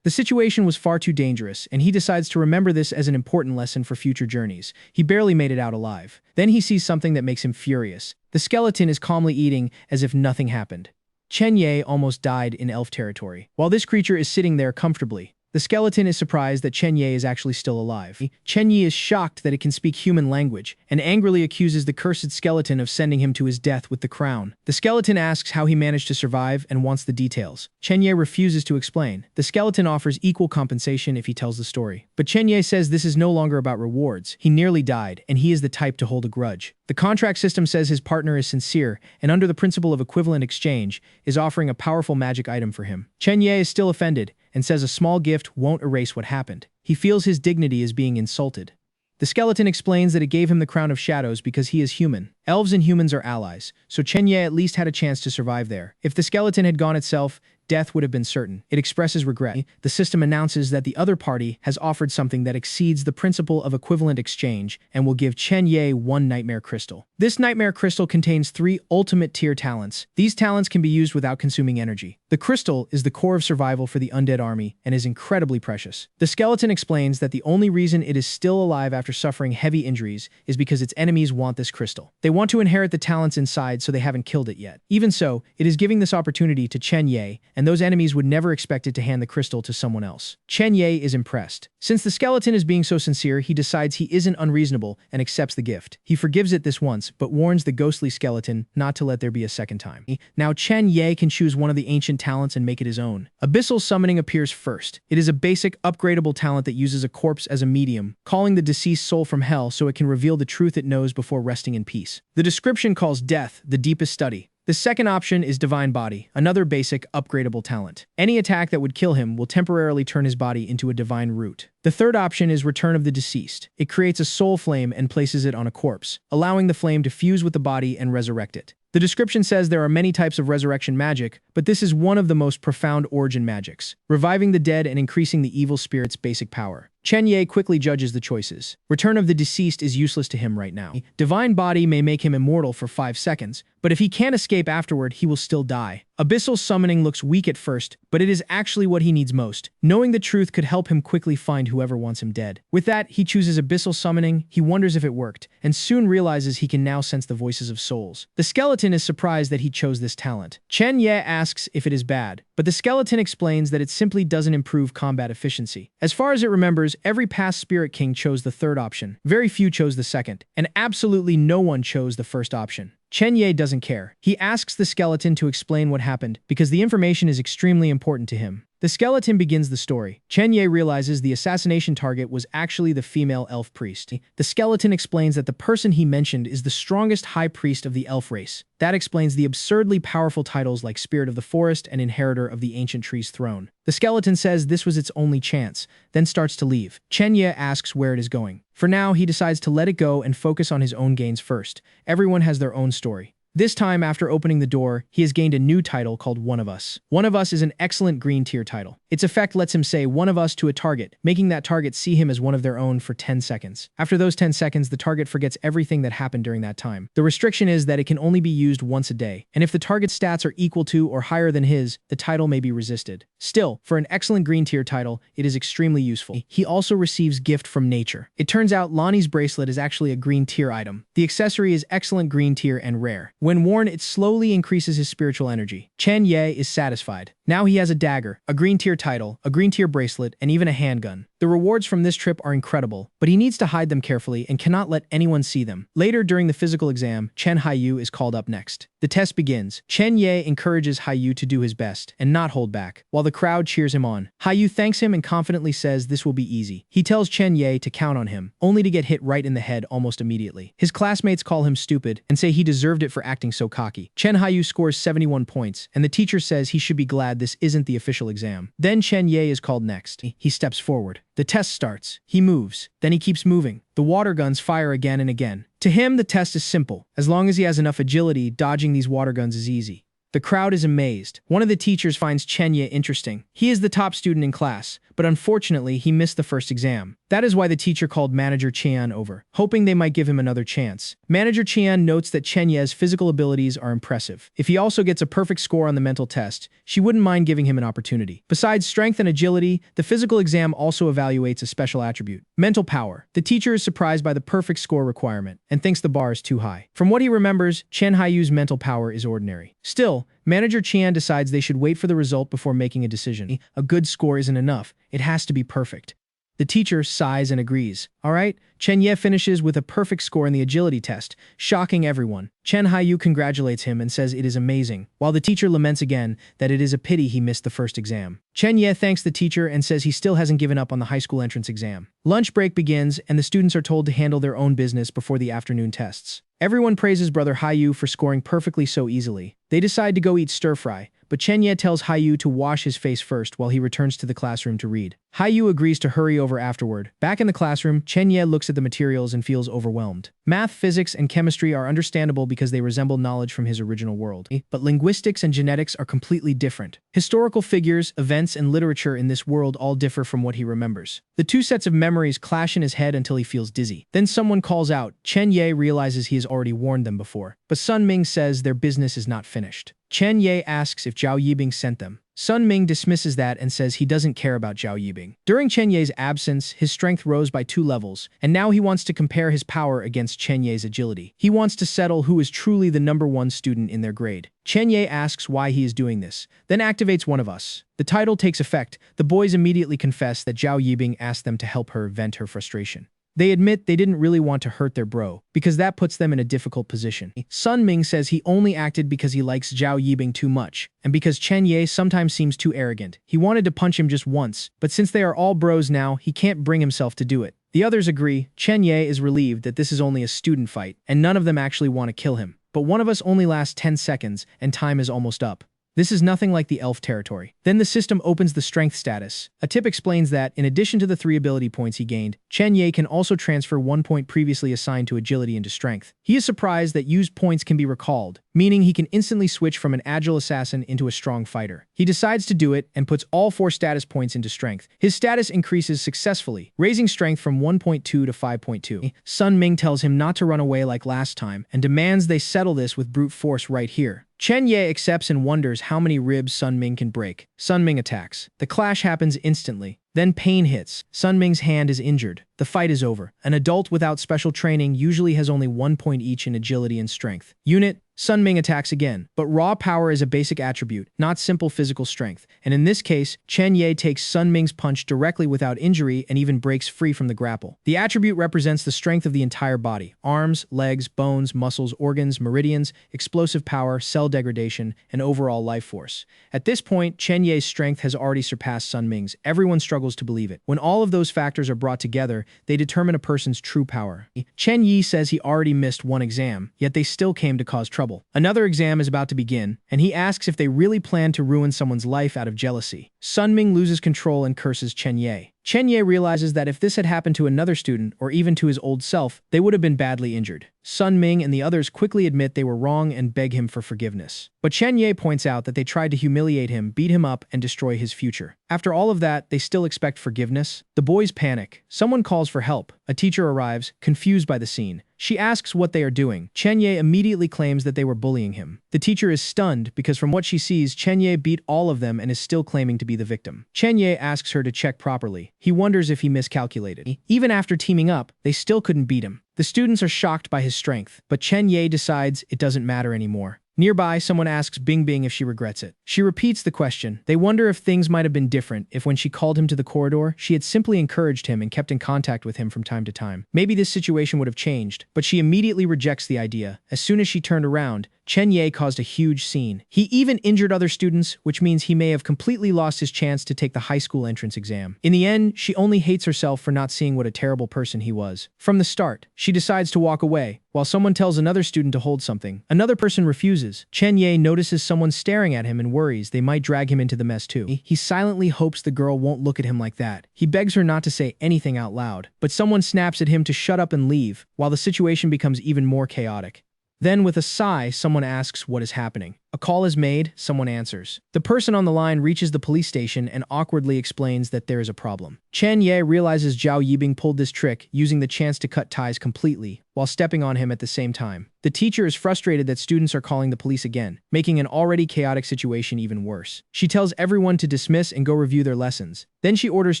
The situation was far too dangerous, and he decides to remember this as an important lesson for future journeys. He barely made it out alive. Then he sees something that makes him furious. The skeleton is calmly eating as if nothing happened. Chen Ye almost died in elf territory. While this creature is sitting there comfortably, the skeleton is surprised that Chen Ye is actually still alive. Chen Yi is shocked that it can speak human language, and angrily accuses the cursed skeleton of sending him to his death with the crown. The skeleton asks how he managed to survive and wants the details. Chen Ye refuses to explain. The skeleton offers equal compensation if he tells the story. But Chen Ye says this is no longer about rewards. He nearly died, and he is the type to hold a grudge. The contract system says his partner is sincere, and under the principle of equivalent exchange, is offering a powerful magic item for him. Chen Ye is still offended, and says a small gift won't erase what happened. He feels his dignity is being insulted. The skeleton explains that it gave him the crown of shadows because he is human. Elves and humans are allies, so Chen Ye at least had a chance to survive there. If the skeleton had gone itself, death would have been certain. It expresses regret. The system announces that the other party has offered something that exceeds the principle of equivalent exchange and will give Chen Ye one nightmare crystal. This nightmare crystal contains 3 ultimate tier talents. These talents can be used without consuming energy. The crystal is the core of survival for the undead army and is incredibly precious. The skeleton explains that the only reason it is still alive after suffering heavy injuries is because its enemies want this crystal. They want to inherit the talents inside, so they haven't killed it yet. Even so, it is giving this opportunity to Chen Ye, and those enemies would never expect it to hand the crystal to someone else. Chen Ye is impressed. Since the skeleton is being so sincere, he decides he isn't unreasonable and accepts the gift. He forgives it this once, but warns the ghostly skeleton not to let there be a second time. Now Chen Ye can choose one of the ancient talents and make it his own. Abyssal Summoning appears first. It is a basic, upgradable talent that uses a corpse as a medium, calling the deceased soul from hell so it can reveal the truth it knows before resting in peace. The description calls death the deepest study. The second option is Divine Body, another basic, upgradable talent. Any attack that would kill him will temporarily turn his body into a divine root. The third option is Return of the Deceased. It creates a soul flame and places it on a corpse, allowing the flame to fuse with the body and resurrect it. The description says there are many types of resurrection magic, but this is one of the most profound origin magics, reviving the dead and increasing the evil spirit's basic power. Chen Ye quickly judges the choices. Return of the Deceased is useless to him right now. Divine Body may make him immortal for 5 seconds, but if he can't escape afterward, he will still die. Abyssal Summoning looks weak at first, but it is actually what he needs most. Knowing the truth could help him quickly find whoever wants him dead. With that, he chooses Abyssal Summoning. He wonders if it worked, and soon realizes he can now sense the voices of souls. The skeleton is surprised that he chose this talent. Chen Ye asks if it is bad, but the skeleton explains that it simply doesn't improve combat efficiency. As far as it remembers, every past Spirit King chose the third option. Very few chose the second, and absolutely no one chose the first option. Chen Ye doesn't care. He asks the skeleton to explain what happened because the information is extremely important to him. The skeleton begins the story. Chen Ye realizes the assassination target was actually the female elf priest. The skeleton explains that the person he mentioned is the strongest high priest of the elf race. That explains the absurdly powerful titles like Spirit of the Forest and Inheritor of the Ancient Tree's Throne. The skeleton says this was its only chance, then starts to leave. Chen Ye asks where it is going. For now, he decides to let it go and focus on his own gains first. Everyone has their own story. This time, after opening the door, he has gained a new title called One of Us. One of Us is an excellent green tier title. Its effect lets him say one of us to a target, making that target see him as one of their own for 10 seconds. After those 10 seconds, the target forgets everything that happened during that time. The restriction is that it can only be used once a day, and if the target's stats are equal to or higher than his, the title may be resisted. Still, for an excellent green tier title, it is extremely useful. He also receives Gift from Nature. It turns out Lonnie's bracelet is actually a green tier item. The accessory is excellent green tier and rare. When worn, it slowly increases his spiritual energy. Chen Ye is satisfied. Now he has a dagger, a green tier title, a green tier bracelet, and even a handgun. The rewards from this trip are incredible, but he needs to hide them carefully and cannot let anyone see them. Later, during the physical exam, Chen Haiyu is called up next. The test begins. Chen Ye encourages Haiyu to do his best and not hold back, while the crowd cheers him on. Haiyu thanks him and confidently says this will be easy. He tells Chen Ye to count on him, only to get hit right in the head almost immediately. His classmates call him stupid and say he deserved it for acting so cocky. Chen Haiyu scores 71 points, and the teacher says he should be glad this isn't the official exam. Then Chen Ye is called next. He steps forward. The test starts. He moves. Then he keeps moving. The water guns fire again and again. To him, the test is simple. As long as he has enough agility, dodging these water guns is easy. The crowd is amazed. One of the teachers finds Chen Ye interesting. He is the top student in class, but unfortunately, he missed the first exam. That is why the teacher called Manager Qian over, hoping they might give him another chance. Manager Qian notes that Chen Ye's physical abilities are impressive. If he also gets a perfect score on the mental test, she wouldn't mind giving him an opportunity. Besides strength and agility, the physical exam also evaluates a special attribute, mental power. The teacher is surprised by the perfect score requirement and thinks the bar is too high. From what he remembers, Chen Haiyu's mental power is ordinary. Still, Manager Qian decides they should wait for the result before making a decision. A good score isn't enough. It has to be perfect. The teacher sighs and agrees. All right, Chen Ye finishes with a perfect score in the agility test, shocking everyone. Chen Haiyu congratulates him and says it is amazing, while the teacher laments again that it is a pity he missed the first exam. Chen Ye thanks the teacher and says he still hasn't given up on the high school entrance exam. Lunch break begins, and the students are told to handle their own business before the afternoon tests. Everyone praises Brother Haiyu for scoring perfectly so easily. They decide to go eat stir-fry, but Chen Ye tells Haiyu to wash his face first while he returns to the classroom to read. Haiyu agrees to hurry over afterward. Back in the classroom, Chen Ye looks at the materials and feels overwhelmed. Math, physics, and chemistry are understandable because they resemble knowledge from his original world. But linguistics and genetics are completely different. Historical figures, events, and literature in this world all differ from what he remembers. The two sets of memories clash in his head until he feels dizzy. Then someone calls out. Chen Ye realizes he has already warned them before. But Sun Ming says their business is not finished. Chen Ye asks if Zhao Yibing sent them. Sun Ming dismisses that and says he doesn't care about Zhao Yibing. During Chen Ye's absence, his strength rose by 2 levels, and now he wants to compare his power against Chen Ye's agility. He wants to settle who is truly the #1 student in their grade. Chen Ye asks why he is doing this, then activates One of Us. The title takes effect. The boys immediately confess that Zhao Yibing asked them to help her vent her frustration. They admit they didn't really want to hurt their bro, because that puts them in a difficult position. Sun Ming says he only acted because he likes Zhao Yibing too much, and because Chen Ye sometimes seems too arrogant. He wanted to punch him just once, but since they are all bros now, he can't bring himself to do it. The others agree. Chen Ye is relieved that this is only a student fight, and none of them actually want to kill him. But One of Us only lasts 10 seconds, and time is almost up. This is nothing like the elf territory. Then the system opens the strength status. A tip explains that, in addition to the 3 ability points he gained, Chen Ye can also transfer 1 point previously assigned to agility into strength. He is surprised that used points can be recalled, meaning he can instantly switch from an agile assassin into a strong fighter. He decides to do it and puts all 4 status points into strength. His status increases successfully, raising strength from 1.2 to 5.2. Sun Ming tells him not to run away like last time and demands they settle this with brute force right here. Chen Ye accepts and wonders how many ribs Sun Ming can break. Sun Ming attacks. The clash happens instantly. Then pain hits. Sun Ming's hand is injured. The fight is over. An adult without special training usually has only 1 point each in agility and strength. Unit. Sun Ming attacks again, but raw power is a basic attribute, not simple physical strength, and in this case, Chen Ye takes Sun Ming's punch directly without injury and even breaks free from the grapple. The attribute represents the strength of the entire body: arms, legs, bones, muscles, organs, meridians, explosive power, cell degradation, and overall life force. At this point, Chen Ye's strength has already surpassed Sun Ming's. Everyone struggles to believe it. When all of those factors are brought together, they determine a person's true power. Chen Yi says he already missed 1 exam, yet they still came to cause trouble. Another exam is about to begin, and he asks if they really plan to ruin someone's life out of jealousy. Sun Ming loses control and curses Chen Ye. Chen Ye realizes that if this had happened to another student, or even to his old self, they would have been badly injured. Sun Ming and the others quickly admit they were wrong and beg him for forgiveness. But Chen Ye points out that they tried to humiliate him, beat him up, and destroy his future. After all of that, they still expect forgiveness? The boys panic. Someone calls for help. A teacher arrives, confused by the scene. She asks what they are doing. Chen Ye immediately claims that they were bullying him. The teacher is stunned because from what she sees, Chen Ye beat all of them and is still claiming to be the victim. Chen Ye asks her to check properly. He wonders if he miscalculated. Even after teaming up, they still couldn't beat him. The students are shocked by his strength, but Chen Ye decides it doesn't matter anymore. Nearby, someone asks Bing Bing if she regrets it. She repeats the question. They wonder if things might have been different if when she called him to the corridor, she had simply encouraged him and kept in contact with him from time to time. Maybe this situation would have changed, but she immediately rejects the idea. As soon as she turned around, Chen Ye caused a huge scene. He even injured other students, which means he may have completely lost his chance to take the high school entrance exam. In the end, she only hates herself for not seeing what a terrible person he was. From the start, she decides to walk away, while someone tells another student to hold something. Another person refuses. Chen Ye notices someone staring at him and worries they might drag him into the mess too. He silently hopes the girl won't look at him like that. He begs her not to say anything out loud, but someone snaps at him to shut up and leave, while the situation becomes even more chaotic. Then, with a sigh, someone asks what is happening. A call is made, someone answers. The person on the line reaches the police station and awkwardly explains that there is a problem. Chen Ye realizes Zhao Yibing pulled this trick, using the chance to cut ties completely, while stepping on him at the same time. The teacher is frustrated that students are calling the police again, making an already chaotic situation even worse. She tells everyone to dismiss and go review their lessons. Then she orders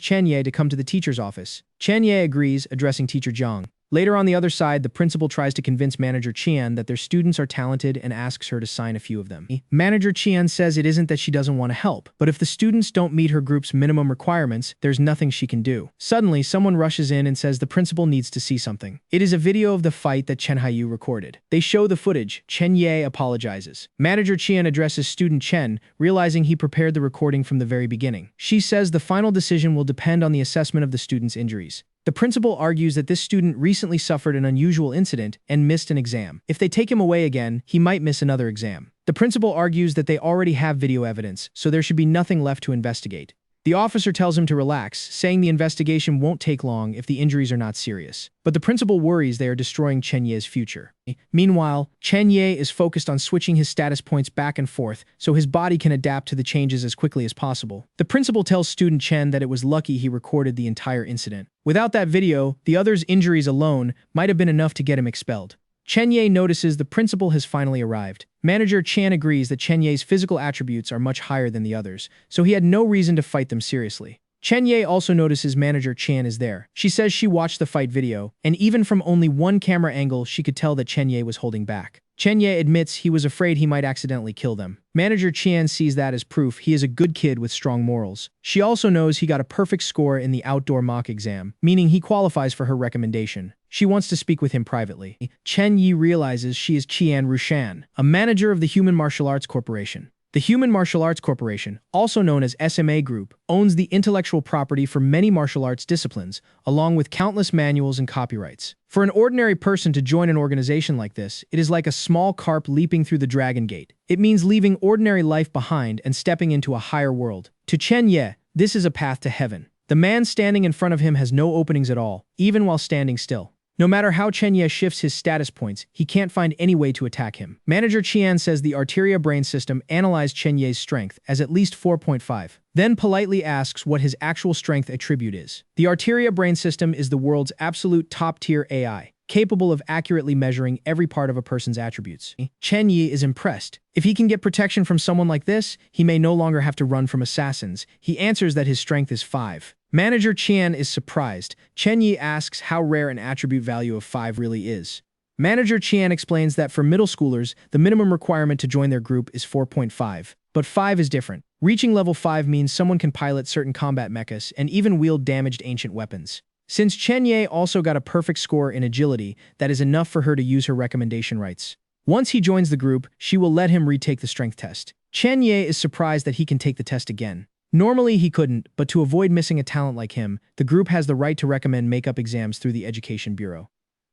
Chen Ye to come to the teacher's office. Chen Ye agrees, addressing Teacher Zhang. Later on the other side, the principal tries to convince Manager Qian that their students are talented and asks her to sign a few of them. Manager Qian says it isn't that she doesn't want to help, but if the students don't meet her group's minimum requirements, there's nothing she can do. Suddenly, someone rushes in and says the principal needs to see something. It is a video of the fight that Chen Haiyu recorded. They show the footage. Chen Ye apologizes. Manager Qian addresses student Chen, realizing he prepared the recording from the very beginning. She says the final decision will depend on the assessment of the student's injuries. The principal argues that this student recently suffered an unusual incident and missed an exam. If they take him away again, he might miss another exam. The principal argues that they already have video evidence, so there should be nothing left to investigate. The officer tells him to relax, saying the investigation won't take long if the injuries are not serious. But the principal worries they are destroying Chen Ye's future. Meanwhile, Chen Ye is focused on switching his status points back and forth so his body can adapt to the changes as quickly as possible. The principal tells student Chen that it was lucky he recorded the entire incident. Without that video, the other's injuries alone might have been enough to get him expelled. Chen Ye notices the principal has finally arrived. Manager Chan agrees that Chen Ye's physical attributes are much higher than the others, so he had no reason to fight them seriously. Chen Ye also notices Manager Chan is there. She says she watched the fight video, and even from only one camera angle, she could tell that Chen Ye was holding back. Chen Ye admits he was afraid he might accidentally kill them. Manager Qian sees that as proof he is a good kid with strong morals. She also knows he got a perfect score in the outdoor mock exam, meaning he qualifies for her recommendation. She wants to speak with him privately. Chen Yi realizes she is Qian Rushan, a manager of the Human Martial Arts Corporation. The Human Martial Arts Corporation, also known as SMA Group, owns the intellectual property for many martial arts disciplines, along with countless manuals and copyrights. For an ordinary person to join an organization like this, it is like a small carp leaping through the Dragon Gate. It means leaving ordinary life behind and stepping into a higher world. To Chen Ye, this is a path to heaven. The man standing in front of him has no openings at all, even while standing still. No matter how Chen Ye shifts his status points, he can't find any way to attack him. Manager Qian says the Arteria brain system analyzed Chen Ye's strength as at least 4.5, then politely asks what his actual strength attribute is. The Arteria brain system is the world's absolute top-tier AI, capable of accurately measuring every part of a person's attributes. Chen Yi is impressed. If he can get protection from someone like this, he may no longer have to run from assassins. He answers that his strength is 5. Manager Qian is surprised. Chen Yi asks how rare an attribute value of 5 really is. Manager Qian explains that for middle schoolers, the minimum requirement to join their group is 4.5. But 5 is different. Reaching level 5 means someone can pilot certain combat mechas and even wield damaged ancient weapons. Since Chen Ye also got a perfect score in agility, that is enough for her to use her recommendation rights. Once he joins the group, she will let him retake the strength test. Chen Ye is surprised that he can take the test again. Normally he couldn't, but to avoid missing a talent like him, the group has the right to recommend makeup exams through the Education Bureau.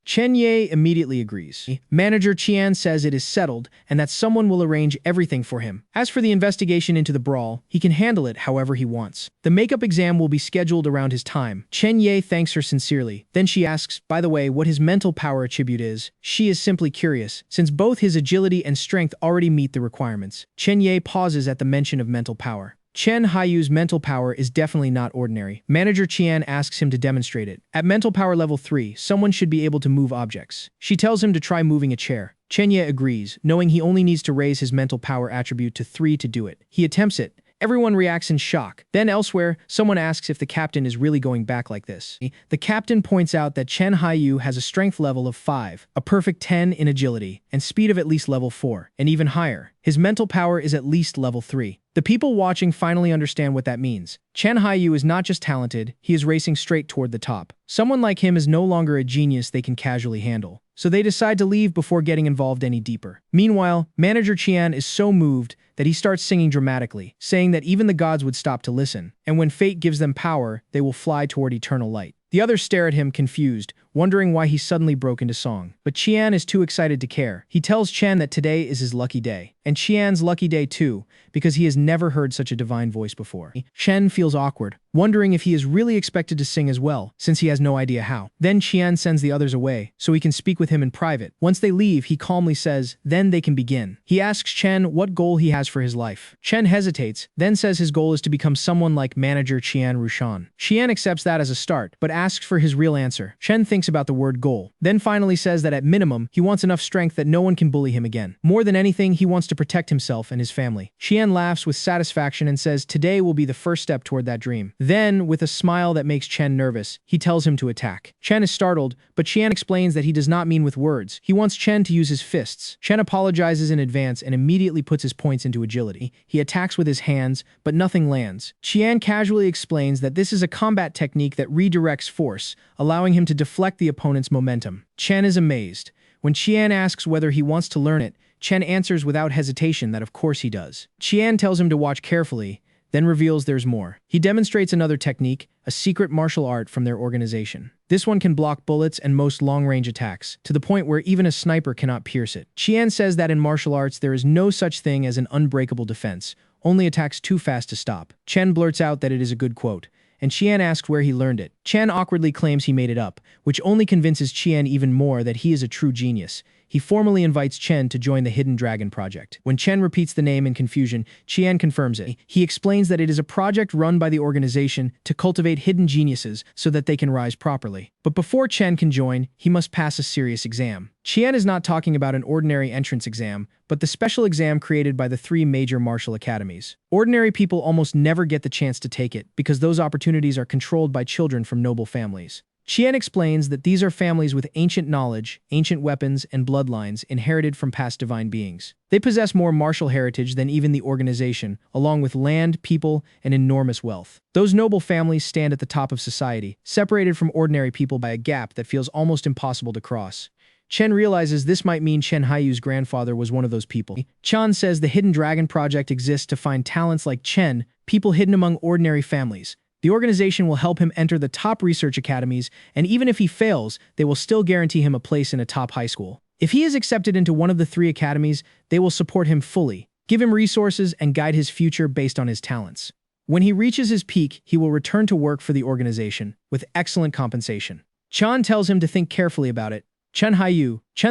Chen Ye immediately agrees. Manager Qian says it is settled and that someone will arrange everything for him. As for the investigation into the brawl, he can handle it however he wants. The makeup exam will be scheduled around his time. Chen Ye thanks her sincerely. Then she asks, by the way, what his mental power attribute is. She is simply curious, since both his agility and strength already meet the requirements. Chen Ye pauses at the mention of mental power. Chen Haiyu's mental power is definitely not ordinary. Manager Qian asks him to demonstrate it. At mental power level 3, someone should be able to move objects. She tells him to try moving a chair. Chen Ye agrees, knowing he only needs to raise his mental power attribute to 3 to do it. He attempts it. Everyone reacts in shock. Then elsewhere, someone asks if the captain is really going back like this. The captain points out that Chen Haiyu has a strength level of 5, a perfect 10 in agility, and speed of at least level 4, and even higher. His mental power is at least level 3. The people watching finally understand what that means. Chen Haiyu is not just talented, he is racing straight toward the top. Someone like him is no longer a genius they can casually handle. So they decide to leave before getting involved any deeper. Meanwhile, Manager Qian is so moved that he starts singing dramatically, saying that even the gods would stop to listen, and when fate gives them power, they will fly toward eternal light. The others stare at him confused, wondering why he suddenly broke into song. But Qian is too excited to care. He tells Chen that today is his lucky day. And Qian's lucky day too, because he has never heard such a divine voice before. Chen feels awkward, wondering if he is really expected to sing as well, since he has no idea how. Then Qian sends the others away, so he can speak with him in private. Once they leave, he calmly says, then they can begin. He asks Chen what goal he has for his life. Chen hesitates, then says his goal is to become someone like Manager Qian Rushan. Qian accepts that as a start, but asks for his real answer. Chen thinks about the word goal, then finally says that at minimum, he wants enough strength that no one can bully him again. More than anything, he wants to protect himself and his family. Qian laughs with satisfaction and says today will be the first step toward that dream. Then, with a smile that makes Chen nervous, he tells him to attack. Chen is startled, but Qian explains that he does not mean with words. He wants Chen to use his fists. Chen apologizes in advance and immediately puts his points into agility. He attacks with his hands, but nothing lands. Qian casually explains that this is a combat technique that redirects force, allowing him to deflect the opponent's momentum. Chen is amazed. When Qian asks whether he wants to learn it, Chen answers without hesitation that of course he does. Qian tells him to watch carefully, then reveals there's more. He demonstrates another technique, a secret martial art from their organization. This one can block bullets and most long-range attacks, to the point where even a sniper cannot pierce it. Qian says that in martial arts there is no such thing as an unbreakable defense, only attacks too fast to stop. Chen blurts out that it is a good quote, and Qian asks where he learned it. Chen awkwardly claims he made it up, which only convinces Qian even more that he is a true genius. He formally invites Chen to join the Hidden Dragon Project. When Chen repeats the name in confusion, Qian confirms it. He explains that it is a project run by the organization to cultivate hidden geniuses so that they can rise properly. But before Chen can join, he must pass a serious exam. Qian is not talking about an ordinary entrance exam, but the special exam created by the 3 major martial academies. Ordinary people almost never get the chance to take it because those opportunities are controlled by children from noble families. Qian explains that these are families with ancient knowledge, ancient weapons, and bloodlines inherited from past divine beings. They possess more martial heritage than even the organization, along with land, people, and enormous wealth. Those noble families stand at the top of society, separated from ordinary people by a gap that feels almost impossible to cross. Chen realizes this might mean Chen Haiyu's grandfather was one of those people. Chen says the Hidden Dragon Project exists to find talents like Chen, people hidden among ordinary families. The organization will help him enter the top research academies, and even if he fails, they will still guarantee him a place in a top high school. If he is accepted into one of the 3 academies, they will support him fully, give him resources, and guide his future based on his talents. When he reaches his peak, he will return to work for the organization, with excellent compensation. Chen tells him to think carefully about it. Chen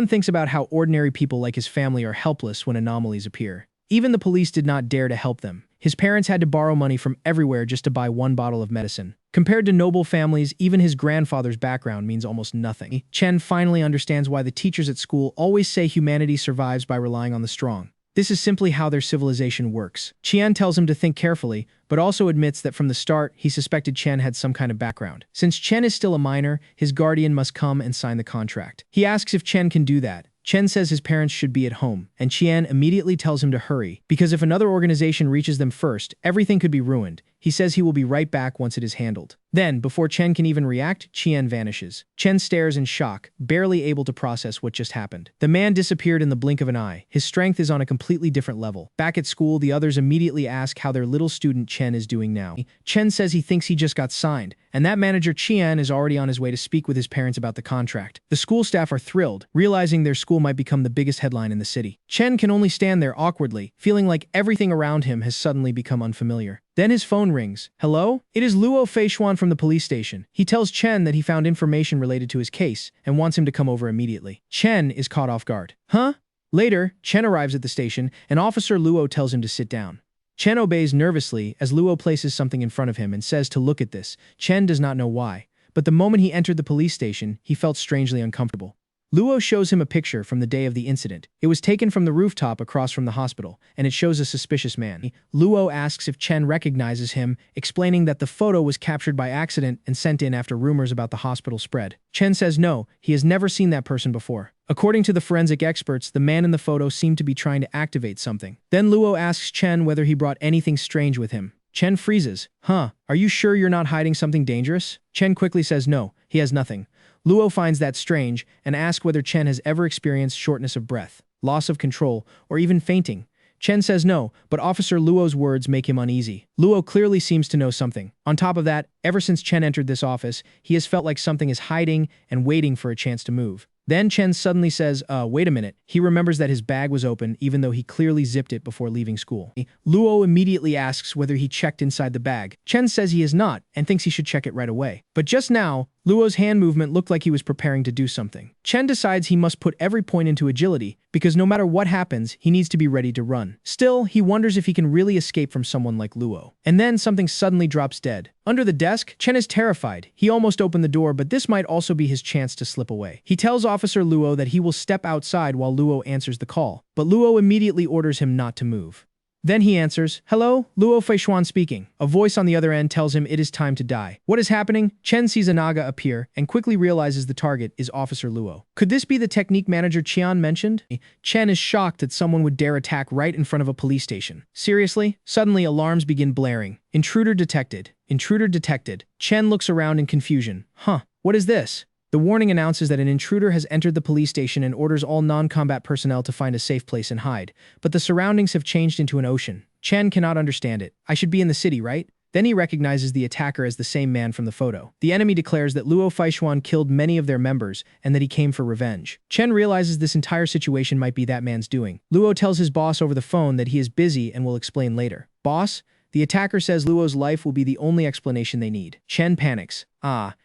thinks about how ordinary people like his family are helpless when anomalies appear. Even the police did not dare to help them. His parents had to borrow money from everywhere just to buy 1 bottle of medicine. Compared to noble families, even his grandfather's background means almost nothing. Chen finally understands why the teachers at school always say humanity survives by relying on the strong. This is simply how their civilization works. Qian tells him to think carefully, but also admits that from the start, he suspected Chen had some kind of background. Since Chen is still a minor, his guardian must come and sign the contract. He asks if Chen can do that. Chen says his parents should be at home, and Qian immediately tells him to hurry, because if another organization reaches them first, everything could be ruined. He says he will be right back once it is handled. Then, before Chen can even react, Qian vanishes. Chen stares in shock, barely able to process what just happened. The man disappeared in the blink of an eye. His strength is on a completely different level. Back at school, the others immediately ask how their little student Chen is doing now. Chen says he thinks he just got signed, and that manager Qian is already on his way to speak with his parents about the contract. The school staff are thrilled, realizing their school might become the biggest headline in the city. Chen can only stand there awkwardly, feeling like everything around him has suddenly become unfamiliar. Then his phone rings. Hello? It is Luo Feishuan from the police station. He tells Chen that he found information related to his case and wants him to come over immediately. Chen is caught off guard. Huh? Later, Chen arrives at the station and Officer Luo tells him to sit down. Chen obeys nervously as Luo places something in front of him and says to look at this. Chen does not know why, but the moment he entered the police station, he felt strangely uncomfortable. Luo shows him a picture from the day of the incident. It was taken from the rooftop across from the hospital, and it shows a suspicious man. Luo asks if Chen recognizes him, explaining that the photo was captured by accident and sent in after rumors about the hospital spread. Chen says no, he has never seen that person before. According to the forensic experts, the man in the photo seemed to be trying to activate something. Then Luo asks Chen whether he brought anything strange with him. Chen freezes. Huh, are you sure you're not hiding something dangerous? Chen quickly says no, he has nothing. Luo finds that strange and asks whether Chen has ever experienced shortness of breath, loss of control, or even fainting. Chen says no, but Officer Luo's words make him uneasy. Luo clearly seems to know something. On top of that, ever since Chen entered this office, he has felt like something is hiding and waiting for a chance to move. Then Chen suddenly says, wait a minute. He remembers that his bag was open even though he clearly zipped it before leaving school. Luo immediately asks whether he checked inside the bag. Chen says he has not and thinks he should check it right away. But just now, Luo's hand movement looked like he was preparing to do something. Chen decides he must put every point into agility because no matter what happens, he needs to be ready to run. Still, he wonders if he can really escape from someone like Luo. And then something suddenly drops dead. Under the desk, Chen is terrified. He almost opened the door, but this might also be his chance to slip away. He tells Officer Luo that he will step outside while Luo answers the call, but Luo immediately orders him not to move. Then he answers, "Hello, Luo Feishuan speaking." A voice on the other end tells him it is time to die. What is happening? Chen sees a Naga appear and quickly realizes the target is Officer Luo. Could this be the technique manager Qian mentioned? Chen is shocked that someone would dare attack right in front of a police station. Seriously? Suddenly alarms begin blaring. Intruder detected. Intruder detected. Chen looks around in confusion. Huh, what is this? The warning announces that an intruder has entered the police station and orders all non-combat personnel to find a safe place and hide. But the surroundings have changed into an ocean. Chen cannot understand it. I should be in the city, right? Then he recognizes the attacker as the same man from the photo. The enemy declares that Luo Feishuan killed many of their members and that he came for revenge. Chen realizes this entire situation might be that man's doing. Luo tells his boss over the phone that he is busy and will explain later. Boss? The attacker says Luo's life will be the only explanation they need. Chen panics.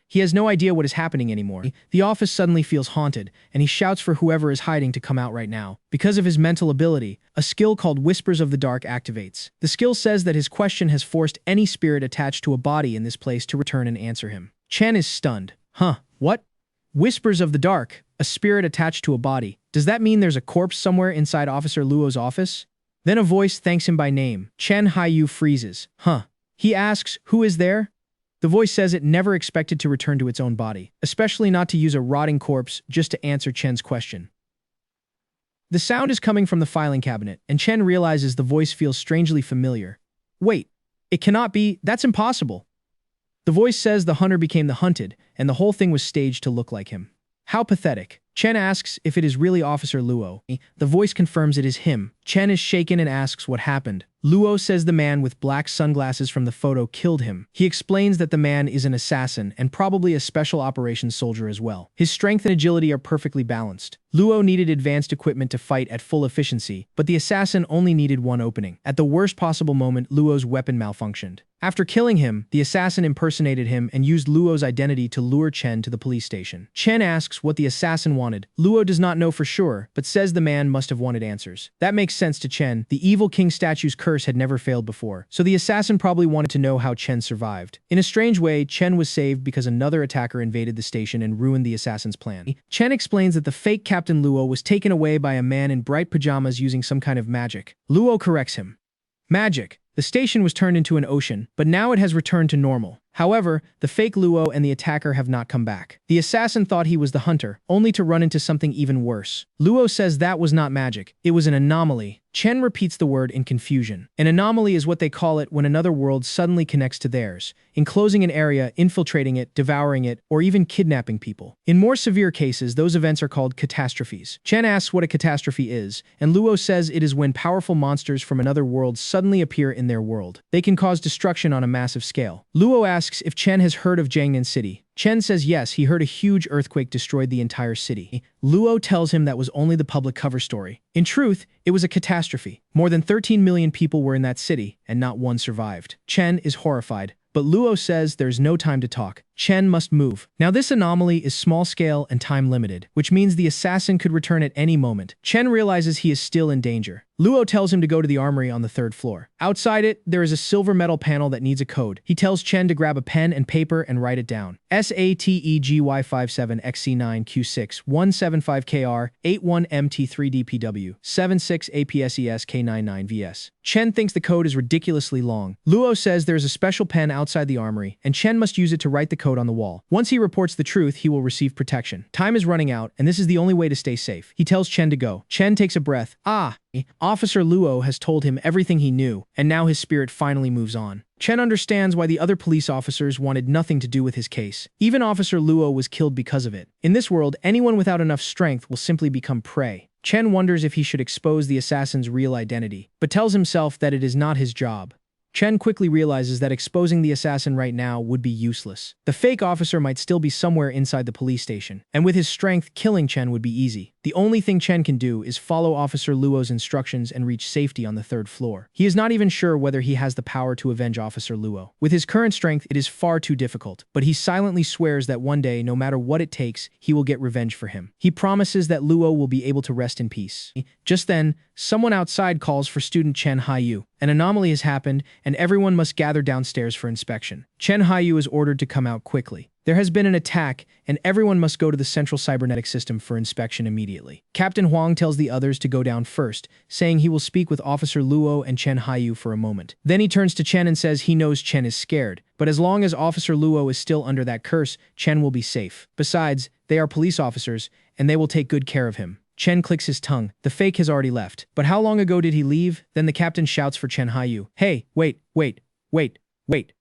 He has no idea what is happening anymore. The office suddenly feels haunted, and he shouts for whoever is hiding to come out right now. Because of his mental ability, a skill called Whispers of the Dark activates. The skill says that his question has forced any spirit attached to a body in this place to return and answer him. Chen is stunned. Huh, what? Whispers of the Dark, a spirit attached to a body. Does that mean there's a corpse somewhere inside Officer Luo's office? Then a voice thanks him by name. Chen Haiyu freezes. Huh. He asks, who is there? The voice says it never expected to return to its own body, especially not to use a rotting corpse just to answer Chen's question. The sound is coming from the filing cabinet, and Chen realizes the voice feels strangely familiar. Wait, it cannot be, that's impossible. The voice says the hunter became the hunted, and the whole thing was staged to look like him. How pathetic. Chen asks if it is really Officer Luo. The voice confirms it is him. Chen is shaken and asks what happened. Luo says the man with black sunglasses from the photo killed him. He explains that the man is an assassin and probably a special operations soldier as well. His strength and agility are perfectly balanced. Luo needed advanced equipment to fight at full efficiency, but the assassin only needed one opening. At the worst possible moment, Luo's weapon malfunctioned. After killing him, the assassin impersonated him and used Luo's identity to lure Chen to the police station. Chen asks what the assassin wanted. Luo does not know for sure, but says the man must have wanted answers. That makes sense to Chen. The evil king statue's curse had never failed before, so the assassin probably wanted to know how Chen survived. In a strange way, Chen was saved because another attacker invaded the station and ruined the assassin's plan. Chen explains that the fake Captain Luo was taken away by a man in bright pajamas using some kind of magic. Luo corrects him. Magic. The station was turned into an ocean, but now it has returned to normal. However, the fake Luo and the attacker have not come back. The assassin thought he was the hunter, only to run into something even worse. Luo says that was not magic, it was an anomaly. Chen repeats the word in confusion. An anomaly is what they call it when another world suddenly connects to theirs, enclosing an area, infiltrating it, devouring it, or even kidnapping people. In more severe cases, those events are called catastrophes. Chen asks what a catastrophe is, and Luo says it is when powerful monsters from another world suddenly appear in their world. They can cause destruction on a massive scale. Luo asks if Chen has heard of Jiangnan City. Chen says yes, he heard a huge earthquake destroyed the entire city. Luo tells him that was only the public cover story. In truth, it was a catastrophe. More than 13 million people were in that city, and not one survived. Chen is horrified, but Luo says there's no time to talk. Chen must move. Now this anomaly is small-scale and time-limited, which means the assassin could return at any moment. Chen realizes he is still in danger. Luo tells him to go to the armory on the 3rd floor. Outside it, there is a silver metal panel that needs a code. He tells Chen to grab a pen and paper and write it down. SATEGY57XC9Q6175KR 81MT3DPW 76APSESK99VS. Chen thinks the code is ridiculously long. Luo says there is a special pen outside the armory, and Chen must use it to write the code on the wall. Once he reports the truth, he will receive protection. Time is running out, and this is the only way to stay safe. He tells Chen to go. Chen takes a breath. Officer Luo has told him everything he knew, and now his spirit finally moves on. Chen understands why the other police officers wanted nothing to do with his case. Even Officer Luo was killed because of it. In this world, anyone without enough strength will simply become prey. Chen wonders if he should expose the assassin's real identity, but tells himself that it is not his job. Chen quickly realizes that exposing the assassin right now would be useless. The fake officer might still be somewhere inside the police station, and with his strength, killing Chen would be easy. The only thing Chen can do is follow Officer Luo's instructions and reach safety on the 3rd floor. He is not even sure whether he has the power to avenge Officer Luo. With his current strength, it is far too difficult, but he silently swears that one day, no matter what it takes, he will get revenge for him. He promises that Luo will be able to rest in peace. Just then, someone outside calls for student Chen Haiyu. An anomaly has happened, and everyone must gather downstairs for inspection. Chen Haiyu is ordered to come out quickly. There has been an attack, and everyone must go to the central cybernetic system for inspection immediately. Captain Huang tells the others to go down first, saying he will speak with Officer Luo and Chen Haiyu for a moment. Then he turns to Chen and says he knows Chen is scared, but as long as Officer Luo is still under that curse, Chen will be safe. Besides, they are police officers, and they will take good care of him. Chen clicks his tongue. The fake has already left. But how long ago did he leave? Then the captain shouts for Chen Haiyu. Hey, wait,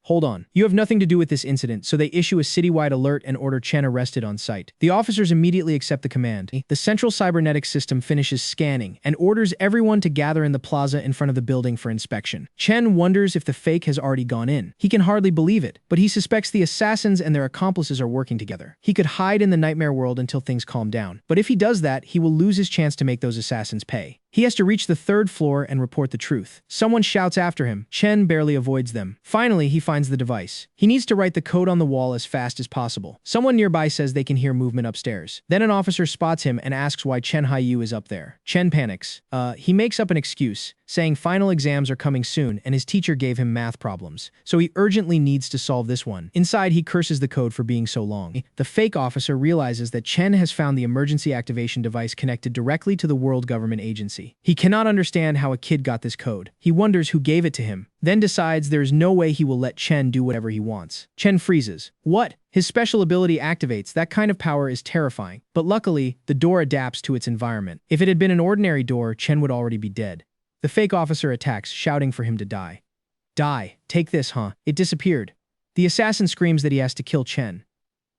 hold on. You have nothing to do with this incident, so they issue a citywide alert and order Chen arrested on site. The officers immediately accept the command. The central cybernetic system finishes scanning and orders everyone to gather in the plaza in front of the building for inspection. Chen wonders if the fake has already gone in. He can hardly believe it, but he suspects the assassins and their accomplices are working together. He could hide in the nightmare world until things calm down, but if he does that, he will lose his chance to make those assassins pay. He has to reach the 3rd floor and report the truth. Someone shouts after him. Chen barely avoids them. Finally, he finds the device. He needs to write the code on the wall as fast as possible. Someone nearby says they can hear movement upstairs. Then an officer spots him and asks why Chen Haiyu is up there. Chen panics. He makes up an excuse, saying final exams are coming soon and his teacher gave him math problems, so he urgently needs to solve this one. Inside, he curses the code for being so long. The fake officer realizes that Chen has found the emergency activation device connected directly to the world government agency. He cannot understand how a kid got this code. He wonders who gave it to him, then decides there is no way he will let Chen do whatever he wants. Chen freezes. What? His special ability activates. That kind of power is terrifying. But luckily, the door adapts to its environment. If it had been an ordinary door, Chen would already be dead. The fake officer attacks, shouting for him to die. Die. Take this, huh? It disappeared. The assassin screams that he has to kill Chen.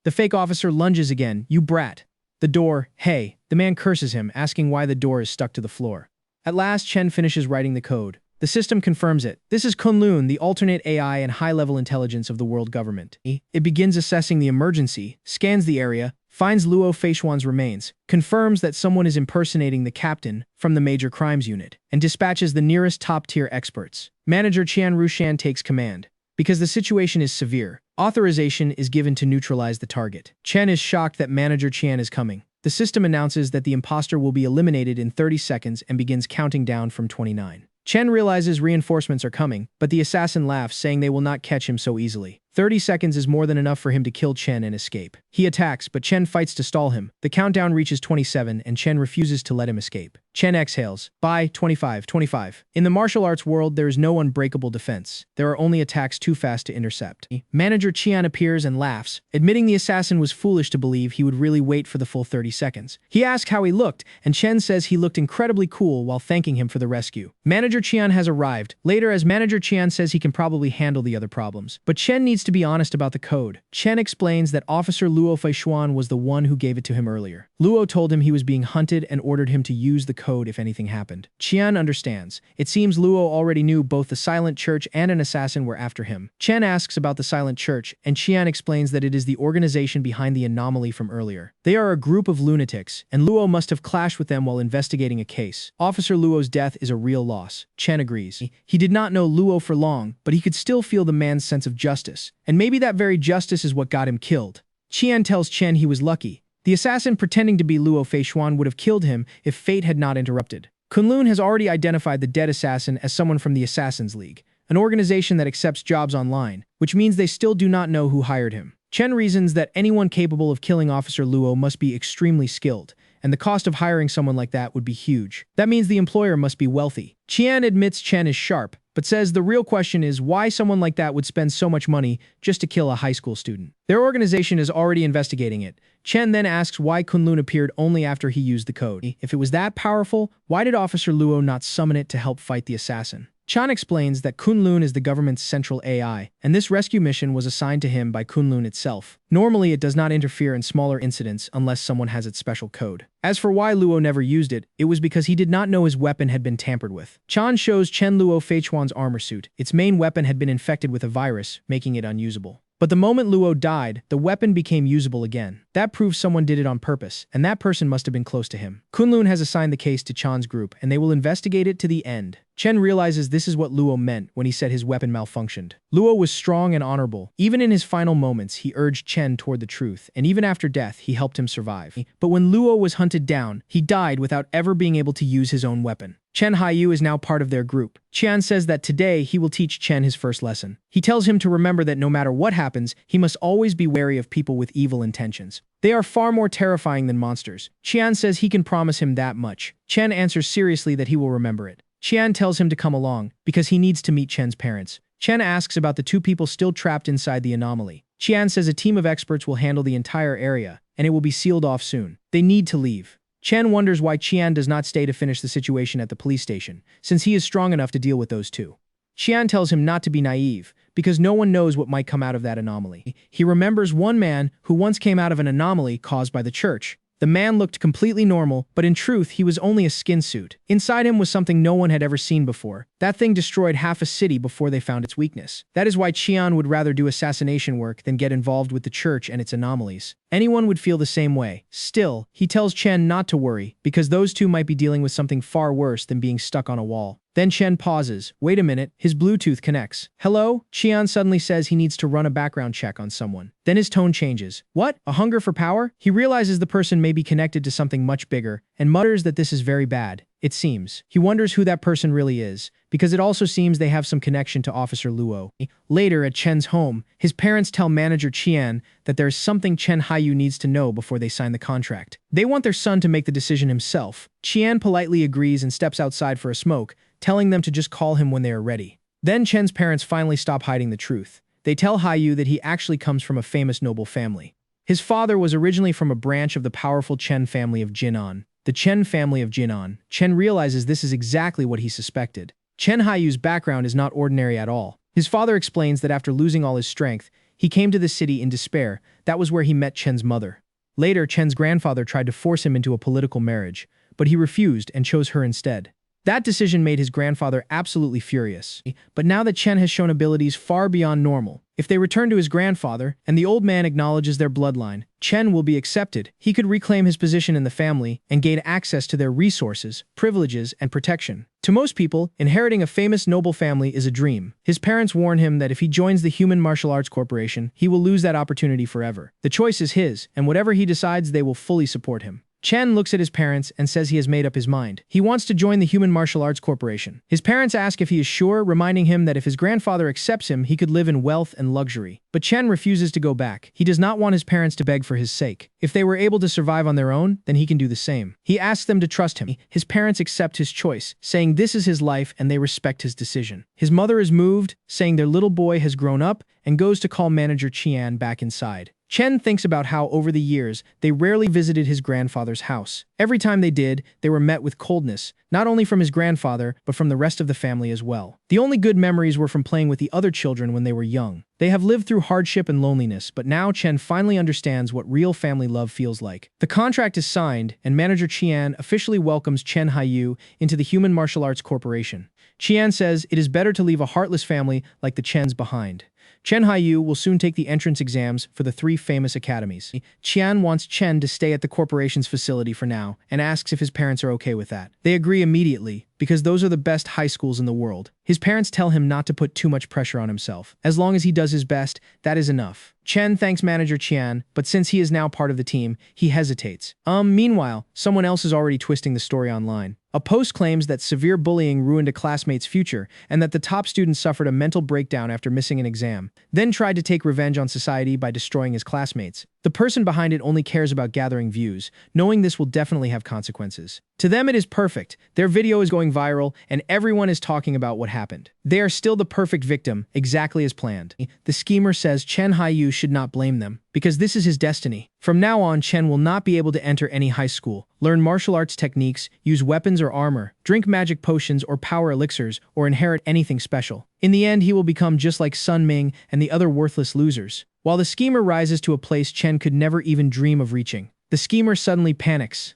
The fake officer lunges again. You brat. The door. Hey. The man curses him, asking why the door is stuck to the floor. At last, Chen finishes writing the code. The system confirms it. This is Kunlun, the alternate AI and high-level intelligence of the world government. It begins assessing the emergency, scans the area, finds Luo Feishuan's remains, confirms that someone is impersonating the captain from the major crimes unit, and dispatches the nearest top-tier experts. Manager Qian Rushan takes command. Because the situation is severe, authorization is given to neutralize the target. Chen is shocked that Manager Qian is coming. The system announces that the imposter will be eliminated in 30 seconds and begins counting down from 29. Chen realizes reinforcements are coming, but the assassin laughs, saying they will not catch him so easily. 30 seconds is more than enough for him to kill Chen and escape. He attacks, but Chen fights to stall him. The countdown reaches 27 and Chen refuses to let him escape. Chen exhales. Bye, 25, 25. In the martial arts world, there is no unbreakable defense. There are only attacks too fast to intercept. Manager Qian appears and laughs, admitting the assassin was foolish to believe he would really wait for the full 30 seconds. He asks how he looked, and Chen says he looked incredibly cool while thanking him for the rescue. Manager Qian has arrived. Later, as Manager Qian says he can probably handle the other problems. But Chen needs to be honest about the code. Chen explains that Officer Luo Feishuan was the one who gave it to him earlier. Luo told him he was being hunted and ordered him to use the code if anything happened. Qian understands. It seems Luo already knew both the Silent Church and an assassin were after him. Chen asks about the Silent Church, and Qian explains that it is the organization behind the anomaly from earlier. They are a group of lunatics, and Luo must have clashed with them while investigating a case. Officer Luo's death is a real loss. Chen agrees. He did not know Luo for long, but he could still feel the man's sense of justice. And maybe that very justice is what got him killed. Qian tells Chen he was lucky. The assassin pretending to be Luo Feishuan would have killed him if fate had not interrupted. Kunlun has already identified the dead assassin as someone from the Assassin's League, an organization that accepts jobs online, which means they still do not know who hired him. Chen reasons that anyone capable of killing Officer Luo must be extremely skilled, and the cost of hiring someone like that would be huge. That means the employer must be wealthy. Qian admits Chen is sharp, but says the real question is why someone like that would spend so much money just to kill a high school student. Their organization is already investigating it. Chen then asks why Kunlun appeared only after he used the code. If it was that powerful, why did Officer Luo not summon it to help fight the assassin? Chan explains that Kunlun is the government's central AI, and this rescue mission was assigned to him by Kunlun itself. Normally, it does not interfere in smaller incidents unless someone has its special code. As for why Luo never used it, it was because he did not know his weapon had been tampered with. Chan shows Chen Luo Feichuan's armor suit. Its main weapon had been infected with a virus, making it unusable. But the moment Luo died, the weapon became usable again. That proves someone did it on purpose, and that person must have been close to him. Kunlun has assigned the case to Chan's group, and they will investigate it to the end. Chen realizes this is what Luo meant when he said his weapon malfunctioned. Luo was strong and honorable. Even in his final moments, he urged Chen toward the truth, and even after death, he helped him survive. But when Luo was hunted down, he died without ever being able to use his own weapon. Chen Haiyu is now part of their group. Qian says that today he will teach Chen his first lesson. He tells him to remember that no matter what happens, he must always be wary of people with evil intentions. They are far more terrifying than monsters. Qian says he can promise him that much. Chen answers seriously that he will remember it. Qian tells him to come along, because he needs to meet Chen's parents. Chen asks about the two people still trapped inside the anomaly. Qian says a team of experts will handle the entire area, and it will be sealed off soon. They need to leave. Chen wonders why Qian does not stay to finish the situation at the police station, since he is strong enough to deal with those two. Qian tells him not to be naive, because no one knows what might come out of that anomaly. He remembers one man who once came out of an anomaly caused by the church. The man looked completely normal, but in truth, he was only a skin suit. Inside him was something no one had ever seen before. That thing destroyed half a city before they found its weakness. That is why Qian would rather do assassination work than get involved with the church and its anomalies. Anyone would feel the same way. Still, he tells Chen not to worry, because those two might be dealing with something far worse than being stuck on a wall. Then Chen pauses. Wait a minute, his Bluetooth connects. Hello? Qian suddenly says he needs to run a background check on someone. Then his tone changes. What? A hunger for power? He realizes the person may be connected to something much bigger, and mutters that this is very bad. It seems. He wonders who that person really is, because it also seems they have some connection to Officer Luo. Later, at Chen's home, his parents tell manager Qian that there is something Chen Haiyu needs to know before they sign the contract. They want their son to make the decision himself. Qian politely agrees and steps outside for a smoke, telling them to just call him when they are ready. Then Chen's parents finally stop hiding the truth. They tell Haiyu that he actually comes from a famous noble family. His father was originally from a branch of the powerful Chen family of Jinan. The Chen family of Jinan. Chen realizes this is exactly what he suspected. Chen Haiyu's background is not ordinary at all. His father explains that after losing all his strength, he came to the city in despair. That was where he met Chen's mother. Later, Chen's grandfather tried to force him into a political marriage, but he refused and chose her instead. That decision made his grandfather absolutely furious. But now that Chen has shown abilities far beyond normal, if they return to his grandfather and the old man acknowledges their bloodline, Chen will be accepted. He could reclaim his position in the family and gain access to their resources, privileges, and protection. To most people, inheriting a famous noble family is a dream. His parents warn him that if he joins the Human Martial Arts Corporation, he will lose that opportunity forever. The choice is his, and whatever he decides, they will fully support him. Chen looks at his parents and says he has made up his mind. He wants to join the Human Martial Arts Corporation. His parents ask if he is sure, reminding him that if his grandfather accepts him, he could live in wealth and luxury. But Chen refuses to go back. He does not want his parents to beg for his sake. If they were able to survive on their own, then he can do the same. He asks them to trust him. His parents accept his choice, saying this is his life and they respect his decision. His mother is moved, saying their little boy has grown up, and goes to call manager Qian back inside. Chen thinks about how, over the years, they rarely visited his grandfather's house. Every time they did, they were met with coldness, not only from his grandfather, but from the rest of the family as well. The only good memories were from playing with the other children when they were young. They have lived through hardship and loneliness, but now Chen finally understands what real family love feels like. The contract is signed, and manager Qian officially welcomes Chen Haiyu into the Human Martial Arts Corporation. Qian says it is better to leave a heartless family like the Chens behind. Chen Haiyu will soon take the entrance exams for the 3 famous academies. Qian wants Chen to stay at the corporation's facility for now and asks if his parents are okay with that. They agree immediately, because those are the best high schools in the world. His parents tell him not to put too much pressure on himself. As long as he does his best, that is enough. Chen thanks manager Qian, but since he is now part of the team, he hesitates. Meanwhile, someone else is already twisting the story online. A post claims that severe bullying ruined a classmate's future and that the top student suffered a mental breakdown after missing an exam, then tried to take revenge on society by destroying his classmates. The person behind it only cares about gathering views, knowing this will definitely have consequences. To them, it is perfect. Their video is going viral, and everyone is talking about what happened. They are still the perfect victim, exactly as planned. The schemer says Chen Haiyu should not blame them, because this is his destiny. From now on, Chen will not be able to enter any high school, learn martial arts techniques, use weapons or armor, drink magic potions or power elixirs, or inherit anything special. In the end, he will become just like Sun Ming and the other worthless losers. While the schemer rises to a place Chen could never even dream of reaching, the schemer suddenly panics.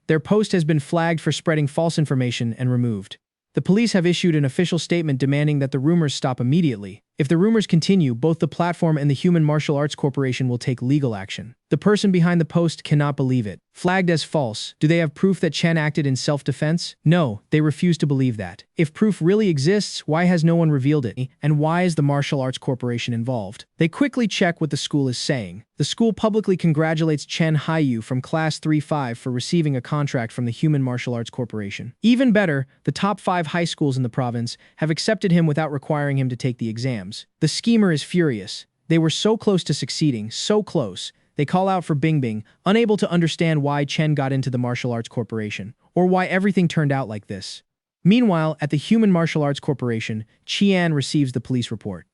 Their post has been flagged for spreading false information and removed. The police have issued an official statement demanding that the rumors stop immediately. If the rumors continue, both the platform and the Human Martial Arts Corporation will take legal action. The person behind the post cannot believe it. Flagged as false. Do they have proof that Chen acted in self-defense? No, they refuse to believe that. If proof really exists, why has no one revealed it? And why is the Martial Arts Corporation involved? They quickly check what the school is saying. The school publicly congratulates Chen Haiyu from Class 3-5 for receiving a contract from the Human Martial Arts Corporation. Even better, the top 5 high schools in the province have accepted him without requiring him to take the exams. The schemer is furious. They were so close to succeeding, so close. They call out for Bingbing, unable to understand why Chen got into the Martial Arts Corporation, or why everything turned out like this. Meanwhile, at the Human Martial Arts Corporation, Qian receives the police report.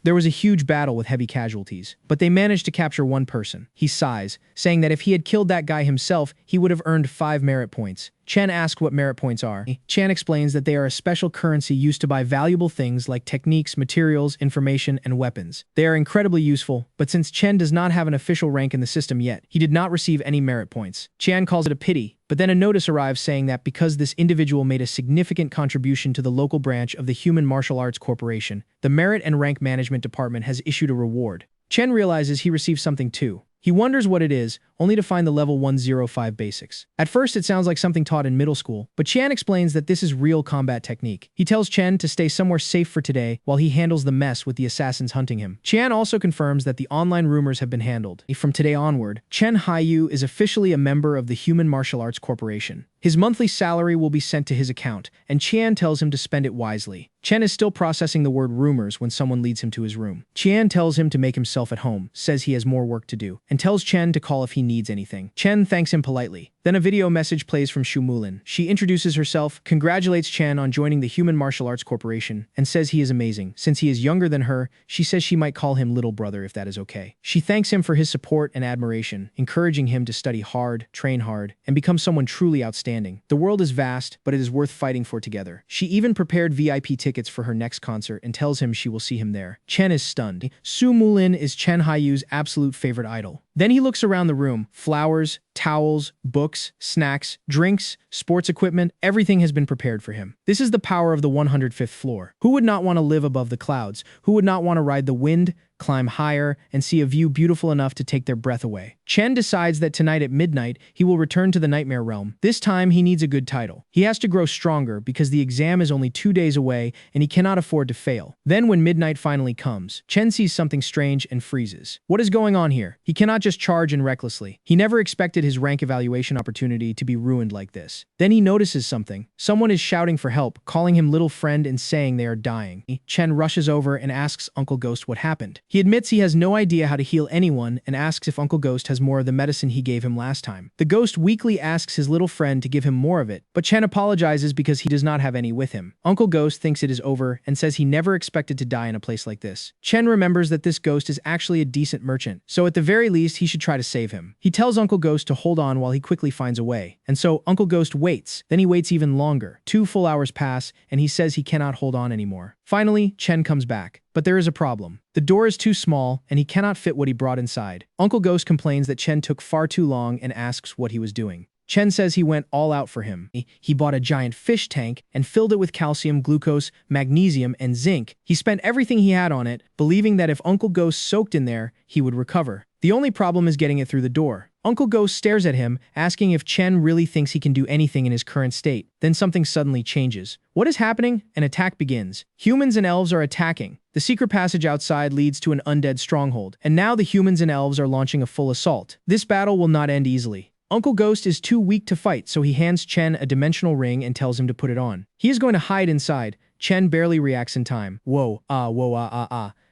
There was a huge battle with heavy casualties, but they managed to capture one person. He sighs, saying that if he had killed that guy himself, he would have earned 5 merit points. Chen asks what merit points are. Chen explains that they are a special currency used to buy valuable things like techniques, materials, information, and weapons. They are incredibly useful, but since Chen does not have an official rank in the system yet, he did not receive any merit points. Chen calls it a pity, but then a notice arrives saying that because this individual made a significant contribution to the local branch of the Human Martial Arts Corporation, the Merit and Rank Management Department has issued a reward. Chen realizes he received something too. He wonders what it is, only to find the level 105 basics. At first, it sounds like something taught in middle school, but Chen explains that this is real combat technique. He tells Chen to stay somewhere safe for today while he handles the mess with the assassins hunting him. Chen also confirms that the online rumors have been handled. From today onward, Chen Haiyu is officially a member of the Human Martial Arts Corporation. His monthly salary will be sent to his account, and Qian tells him to spend it wisely. Chen is still processing the word rumors when someone leads him to his room. Qian tells him to make himself at home, says he has more work to do, and tells Chen to call if he needs anything. Chen thanks him politely. Then a video message plays from Shu Mulin. She introduces herself, congratulates Chen on joining the Human Martial Arts Corporation, and says he is amazing. Since he is younger than her, she says she might call him little brother if that is okay. She thanks him for his support and admiration, encouraging him to study hard, train hard, and become someone truly outstanding. The world is vast, but it is worth fighting for together. She even prepared VIP tickets for her next concert and tells him she will see him there. Chen is stunned. Su Mulin is Chen Haiyu's absolute favorite idol. Then he looks around the room. Flowers, towels, books, snacks, drinks, sports equipment, everything has been prepared for him. This is the power of the 105th floor. Who would not want to live above the clouds? Who would not want to ride the wind, climb higher, and see a view beautiful enough to take their breath away? Chen decides that tonight at midnight, he will return to the Nightmare Realm. This time, he needs a good title. He has to grow stronger because the exam is only 2 days away and he cannot afford to fail. Then when midnight finally comes, Chen sees something strange and freezes. What is going on here? He cannot just charge in recklessly. He never expected his his rank evaluation opportunity to be ruined like this. Then he notices something. Someone is shouting for help, calling him little friend and saying they are dying. Chen rushes over and asks Uncle Ghost what happened. He admits he has no idea how to heal anyone and asks if Uncle Ghost has more of the medicine he gave him last time. The ghost weakly asks his little friend to give him more of it, but Chen apologizes because he does not have any with him. Uncle Ghost thinks it is over and says he never expected to die in a place like this. Chen remembers that this ghost is actually a decent merchant, so at the very least he should try to save him. He tells Uncle Ghost to hold on while he quickly finds a way, and so Uncle Ghost waits. Then he waits even longer. 2 full hours pass, and he says he cannot hold on anymore. Finally, Chen comes back. But there is a problem. The door is too small, and he cannot fit what he brought inside. Uncle Ghost complains that Chen took far too long and asks what he was doing. Chen says he went all out for him. He bought a giant fish tank and filled it with calcium, glucose, magnesium, and zinc. He spent everything he had on it, believing that if Uncle Ghost soaked in there, he would recover. The only problem is getting it through the door. Uncle Ghost stares at him, asking if Chen really thinks he can do anything in his current state. Then something suddenly changes. What is happening? An attack begins. Humans and elves are attacking. The secret passage outside leads to an undead stronghold, and now the humans and elves are launching a full assault. This battle will not end easily. Uncle Ghost is too weak to fight, so he hands Chen a dimensional ring and tells him to put it on. He is going to hide inside. Chen barely reacts in time. Whoa,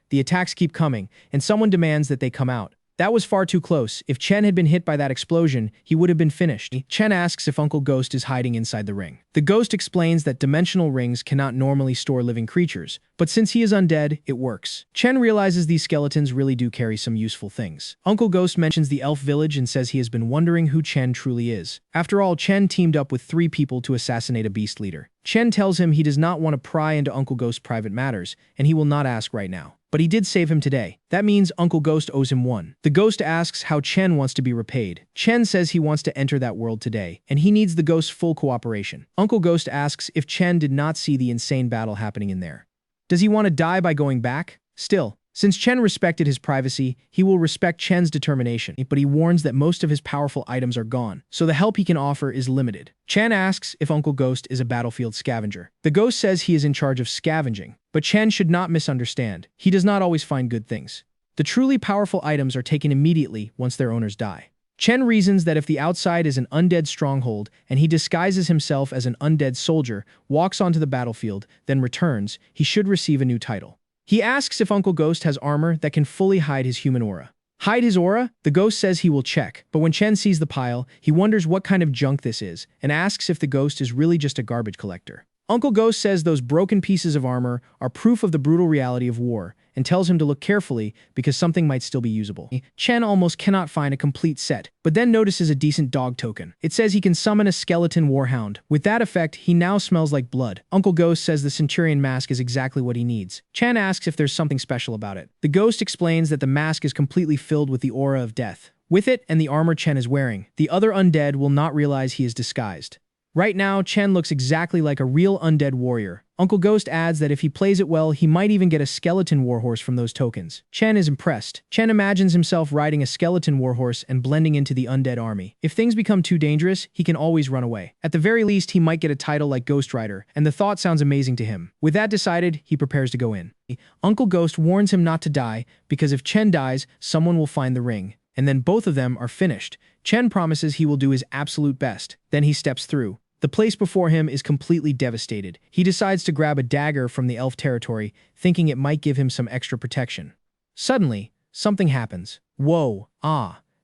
The attacks keep coming, and someone demands that they come out. That was far too close. If Chen had been hit by that explosion, he would have been finished. Chen asks if Uncle Ghost is hiding inside the ring. The ghost explains that dimensional rings cannot normally store living creatures, but since he is undead, it works. Chen realizes these skeletons really do carry some useful things. Uncle Ghost mentions the elf village and says he has been wondering who Chen truly is. After all, Chen teamed up with 3 people to assassinate a beast leader. Chen tells him he does not want to pry into Uncle Ghost's private matters, and he will not ask right now. But he did save him today. That means Uncle Ghost owes him 1. The ghost asks how Chen wants to be repaid. Chen says he wants to enter that world today, and he needs the ghost's full cooperation. Uncle Ghost asks if Chen did not see the insane battle happening in there. Does he want to die by going back? Still, since Chen respected his privacy, he will respect Chen's determination, but he warns that most of his powerful items are gone, so the help he can offer is limited. Chen asks if Uncle Ghost is a battlefield scavenger. The ghost says he is in charge of scavenging, but Chen should not misunderstand. He does not always find good things. The truly powerful items are taken immediately once their owners die. Chen reasons that if the outside is an undead stronghold and he disguises himself as an undead soldier, walks onto the battlefield, then returns, he should receive a new title. He asks if Uncle Ghost has armor that can fully hide his human aura. Hide his aura? The ghost says he will check, but when Chen sees the pile, he wonders what kind of junk this is and asks if the ghost is really just a garbage collector. Uncle Ghost says those broken pieces of armor are proof of the brutal reality of war and tells him to look carefully because something might still be usable. Chen almost cannot find a complete set, but then notices a decent dog token. It says he can summon a skeleton warhound. With that effect, he now smells like blood. Uncle Ghost says the Centurion mask is exactly what he needs. Chen asks if there's something special about it. The ghost explains that the mask is completely filled with the aura of death. With it and the armor Chen is wearing, the other undead will not realize he is disguised. Right now, Chen looks exactly like a real undead warrior. Uncle Ghost adds that if he plays it well, he might even get a skeleton warhorse from those tokens. Chen is impressed. Chen imagines himself riding a skeleton warhorse and blending into the undead army. If things become too dangerous, he can always run away. At the very least, he might get a title like Ghost Rider, and the thought sounds amazing to him. With that decided, he prepares to go in. Uncle Ghost warns him not to die, because if Chen dies, someone will find the ring. And then both of them are finished. Chen promises he will do his absolute best. Then he steps through. The place before him is completely devastated. He decides to grab a dagger from the elf territory, thinking it might give him some extra protection. Suddenly, something happens. Whoa,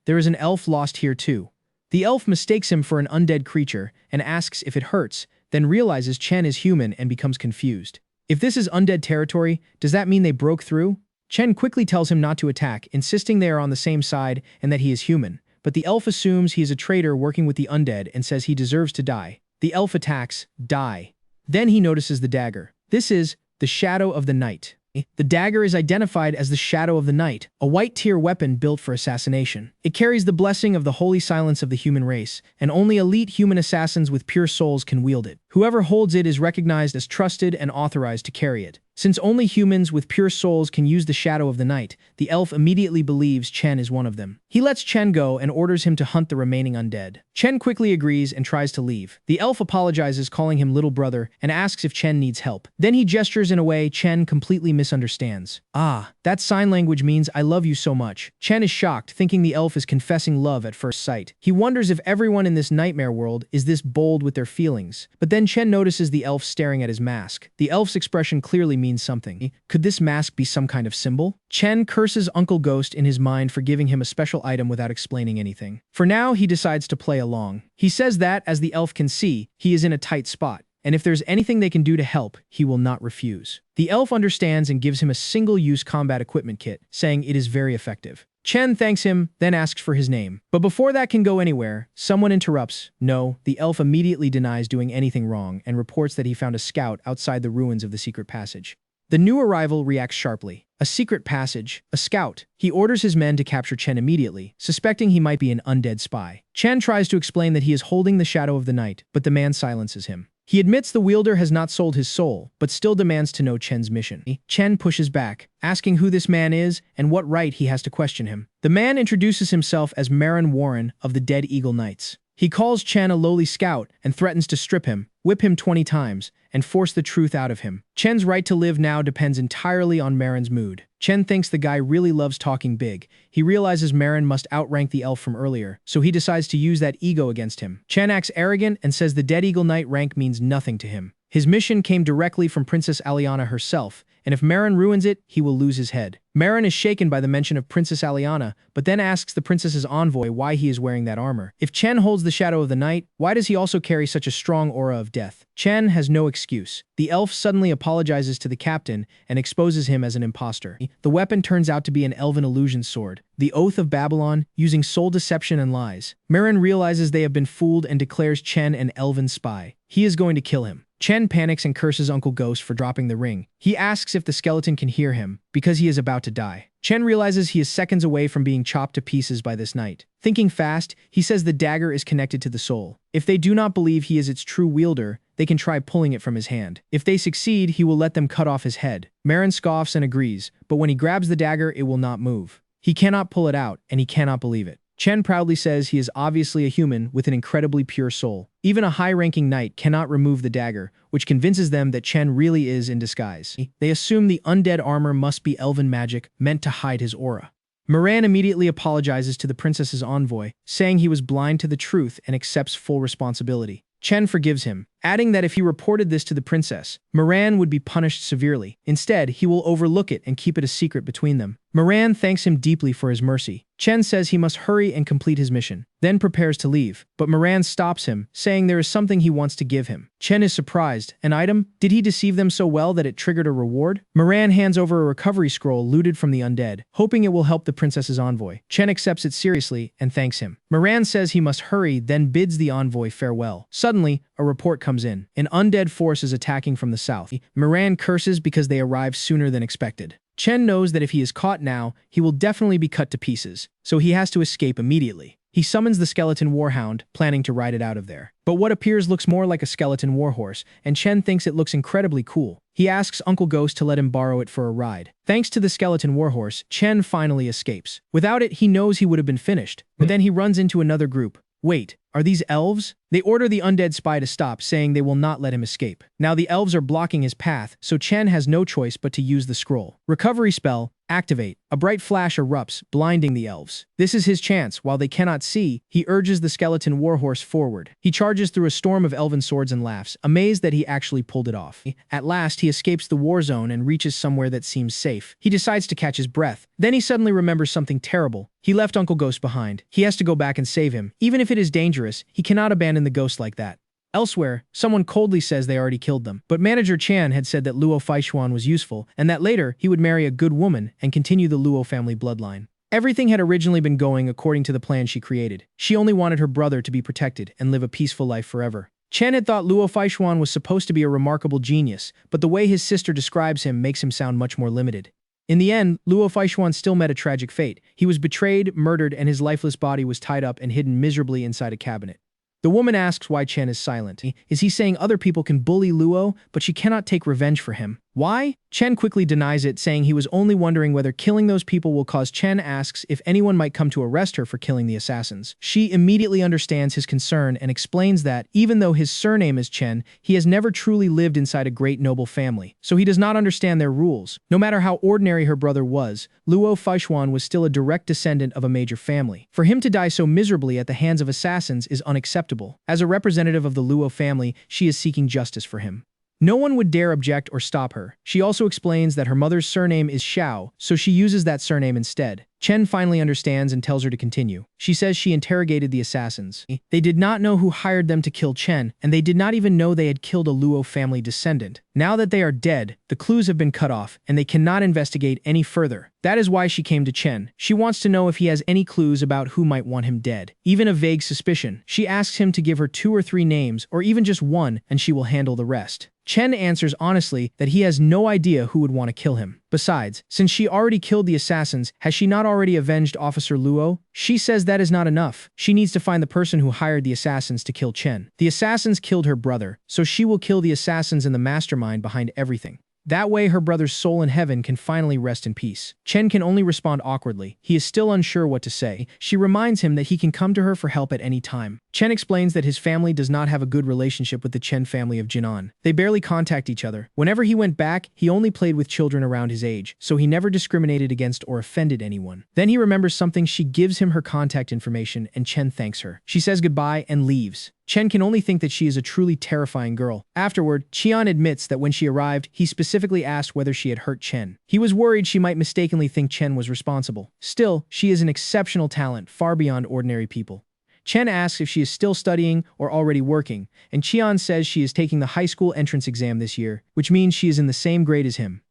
there is an elf lost here too. The elf mistakes him for an undead creature and asks if it hurts, then realizes Chen is human and becomes confused. If this is undead territory, does that mean they broke through? Chen quickly tells him not to attack, insisting they are on the same side and that he is human. But the elf assumes he is a traitor working with the undead and says he deserves to die. The elf attacks, die. Then he notices the dagger. This is the Shadow of the Night. The dagger is identified as the Shadow of the Night, a white-tier weapon built for assassination. It carries the blessing of the holy silence of the human race, and only elite human assassins with pure souls can wield it. Whoever holds it is recognized as trusted and authorized to carry it. Since only humans with pure souls can use the shadow of the night, the elf immediately believes Chen is one of them. He lets Chen go and orders him to hunt the remaining undead. Chen quickly agrees and tries to leave. The elf apologizes, calling him little brother, and asks if Chen needs help. Then he gestures in a way Chen completely misunderstands. Ah, that sign language means I love you so much. Chen is shocked, thinking the elf is confessing love at first sight. He wonders if everyone in this nightmare world is this bold with their feelings. But then Chen notices the elf staring at his mask. The elf's expression clearly means something. Could this mask be some kind of symbol? Chen curses Uncle Ghost in his mind for giving him a special item without explaining anything. For now, he decides to play along. He says that, as the elf can see, he is in a tight spot, and if there's anything they can do to help, he will not refuse. The elf understands and gives him a single-use combat equipment kit, saying it is very effective. Chen thanks him, then asks for his name. But before that can go anywhere, someone interrupts. No, the elf immediately denies doing anything wrong and reports that he found a scout outside the ruins of the secret passage. The new arrival reacts sharply. A secret passage, a scout. He orders his men to capture Chen immediately, suspecting he might be an undead spy. Chen tries to explain that he is holding the shadow of the night, but the man silences him. He admits the wielder has not sold his soul, but still demands to know Chen's mission. Chen pushes back, asking who this man is and what right he has to question him. The man introduces himself as Marin Warren of the Dead Eagle Knights. He calls Chen a lowly scout and threatens to strip him, whip him 20 times, and force the truth out of him. Chen's right to live now depends entirely on Marin's mood. Chen thinks the guy really loves talking big. He realizes Marin must outrank the elf from earlier, so he decides to use that ego against him. Chen acts arrogant and says the Dead Eagle Knight rank means nothing to him. His mission came directly from Princess Aliana herself, and if Marin ruins it, he will lose his head. Marin is shaken by the mention of Princess Aliana, but then asks the princess's envoy why he is wearing that armor. If Chen holds the shadow of the night, why does he also carry such a strong aura of death? Chen has no excuse. The elf suddenly apologizes to the captain and exposes him as an imposter. The weapon turns out to be an elven illusion sword, the Oath of Babylon, using soul deception and lies. Marin realizes they have been fooled and declares Chen an elven spy. He is going to kill him. Chen panics and curses Uncle Ghost for dropping the ring. He asks if the skeleton can hear him, because he is about to die. Chen realizes he is seconds away from being chopped to pieces by this knight. Thinking fast, he says the dagger is connected to the soul. If they do not believe he is its true wielder, they can try pulling it from his hand. If they succeed, he will let them cut off his head. Marin scoffs and agrees, but when he grabs the dagger, it will not move. He cannot pull it out, and he cannot believe it. Chen proudly says he is obviously a human with an incredibly pure soul. Even a high-ranking knight cannot remove the dagger, which convinces them that Chen really is in disguise. They assume the undead armor must be elven magic meant to hide his aura. Marin immediately apologizes to the princess's envoy, saying he was blind to the truth and accepts full responsibility. Chen forgives him, adding that if he reported this to the princess, Marin would be punished severely. Instead, he will overlook it and keep it a secret between them. Marin thanks him deeply for his mercy. Chen says he must hurry and complete his mission, then prepares to leave, but Marin stops him, saying there is something he wants to give him. Chen is surprised. An item? Did he deceive them so well that it triggered a reward? Marin hands over a recovery scroll looted from the undead, hoping it will help the princess's envoy. Chen accepts it seriously and thanks him. Marin says he must hurry, then bids the envoy farewell. Suddenly, a report comes in. An undead force is attacking from the south. Marin curses because they arrived sooner than expected. Chen knows that if he is caught now, he will definitely be cut to pieces, so he has to escape immediately. He summons the skeleton warhound, planning to ride it out of there. But what appears looks more like a skeleton warhorse, and Chen thinks it looks incredibly cool. He asks Uncle Ghost to let him borrow it for a ride. Thanks to the skeleton warhorse, Chen finally escapes. Without it, he knows he would have been finished. But then he runs into another group. Wait, are these elves? They order the undead spy to stop, saying they will not let him escape. Now the elves are blocking his path, so Chen has no choice but to use the scroll. Recovery spell, activate. A bright flash erupts, blinding the elves. This is his chance. While they cannot see, he urges the skeleton warhorse forward. He charges through a storm of elven swords and laughs, amazed that he actually pulled it off. At last, he escapes the war zone and reaches somewhere that seems safe. He decides to catch his breath. Then he suddenly remembers something terrible. He left Uncle Ghost behind. He has to go back and save him. Even if it is dangerous, he cannot abandon the ghost like that. Elsewhere, someone coldly says they already killed them, but Manager Chan had said that Luo Faishuan was useful, and that later he would marry a good woman and continue the Luo family bloodline. Everything had originally been going according to the plan she created. She only wanted her brother to be protected and live a peaceful life forever. Chen had thought Luo Faishuan was supposed to be a remarkable genius, but the way his sister describes him makes him sound much more limited. In the end, Luo Faishuan still met a tragic fate. He was betrayed, murdered, and his lifeless body was tied up and hidden miserably inside a cabinet. The woman asks why Chen is silent. Is he saying other people can bully Luo, but she cannot take revenge for him? Why? Chen quickly denies it, saying he was only wondering whether killing those people will cause. Chen asks if anyone might come to arrest her for killing the assassins. She immediately understands his concern and explains that, even though his surname is Chen, he has never truly lived inside a great noble family, so he does not understand their rules. No matter how ordinary her brother was, Luo Feixuan was still a direct descendant of a major family. For him to die so miserably at the hands of assassins is unacceptable. As a representative of the Luo family, she is seeking justice for him. No one would dare object or stop her. She also explains that her mother's surname is Xiao, so she uses that surname instead. Chen finally understands and tells her to continue. She says she interrogated the assassins. They did not know who hired them to kill Chen, and they did not even know they had killed a Luo family descendant. Now that they are dead, the clues have been cut off, and they cannot investigate any further. That is why she came to Chen. She wants to know if he has any clues about who might want him dead. Even a vague suspicion. She asks him to give her 2 or 3 names, or even just one, and she will handle the rest. Chen answers honestly that he has no idea who would want to kill him. Besides, since she already killed the assassins, has she not already avenged Officer Luo? She says that is not enough. She needs to find the person who hired the assassins to kill Chen. The assassins killed her brother, so she will kill the assassins and the mastermind behind everything. That way, her brother's soul in heaven can finally rest in peace. Chen can only respond awkwardly. He is still unsure what to say. She reminds him that he can come to her for help at any time. Chen explains that his family does not have a good relationship with the Chen family of Jinan. They barely contact each other. Whenever he went back, he only played with children around his age, so he never discriminated against or offended anyone. Then he remembers something. She gives him her contact information, and Chen thanks her. She says goodbye and leaves. Chen can only think that she is a truly terrifying girl. Afterward, Qian admits that when she arrived, he specifically asked whether she had hurt Chen. He was worried she might mistakenly think Chen was responsible. Still, she is an exceptional talent, far beyond ordinary people. Chen asks if she is still studying or already working, and Qian says she is taking the high school entrance exam this year, which means she is in the same grade as him.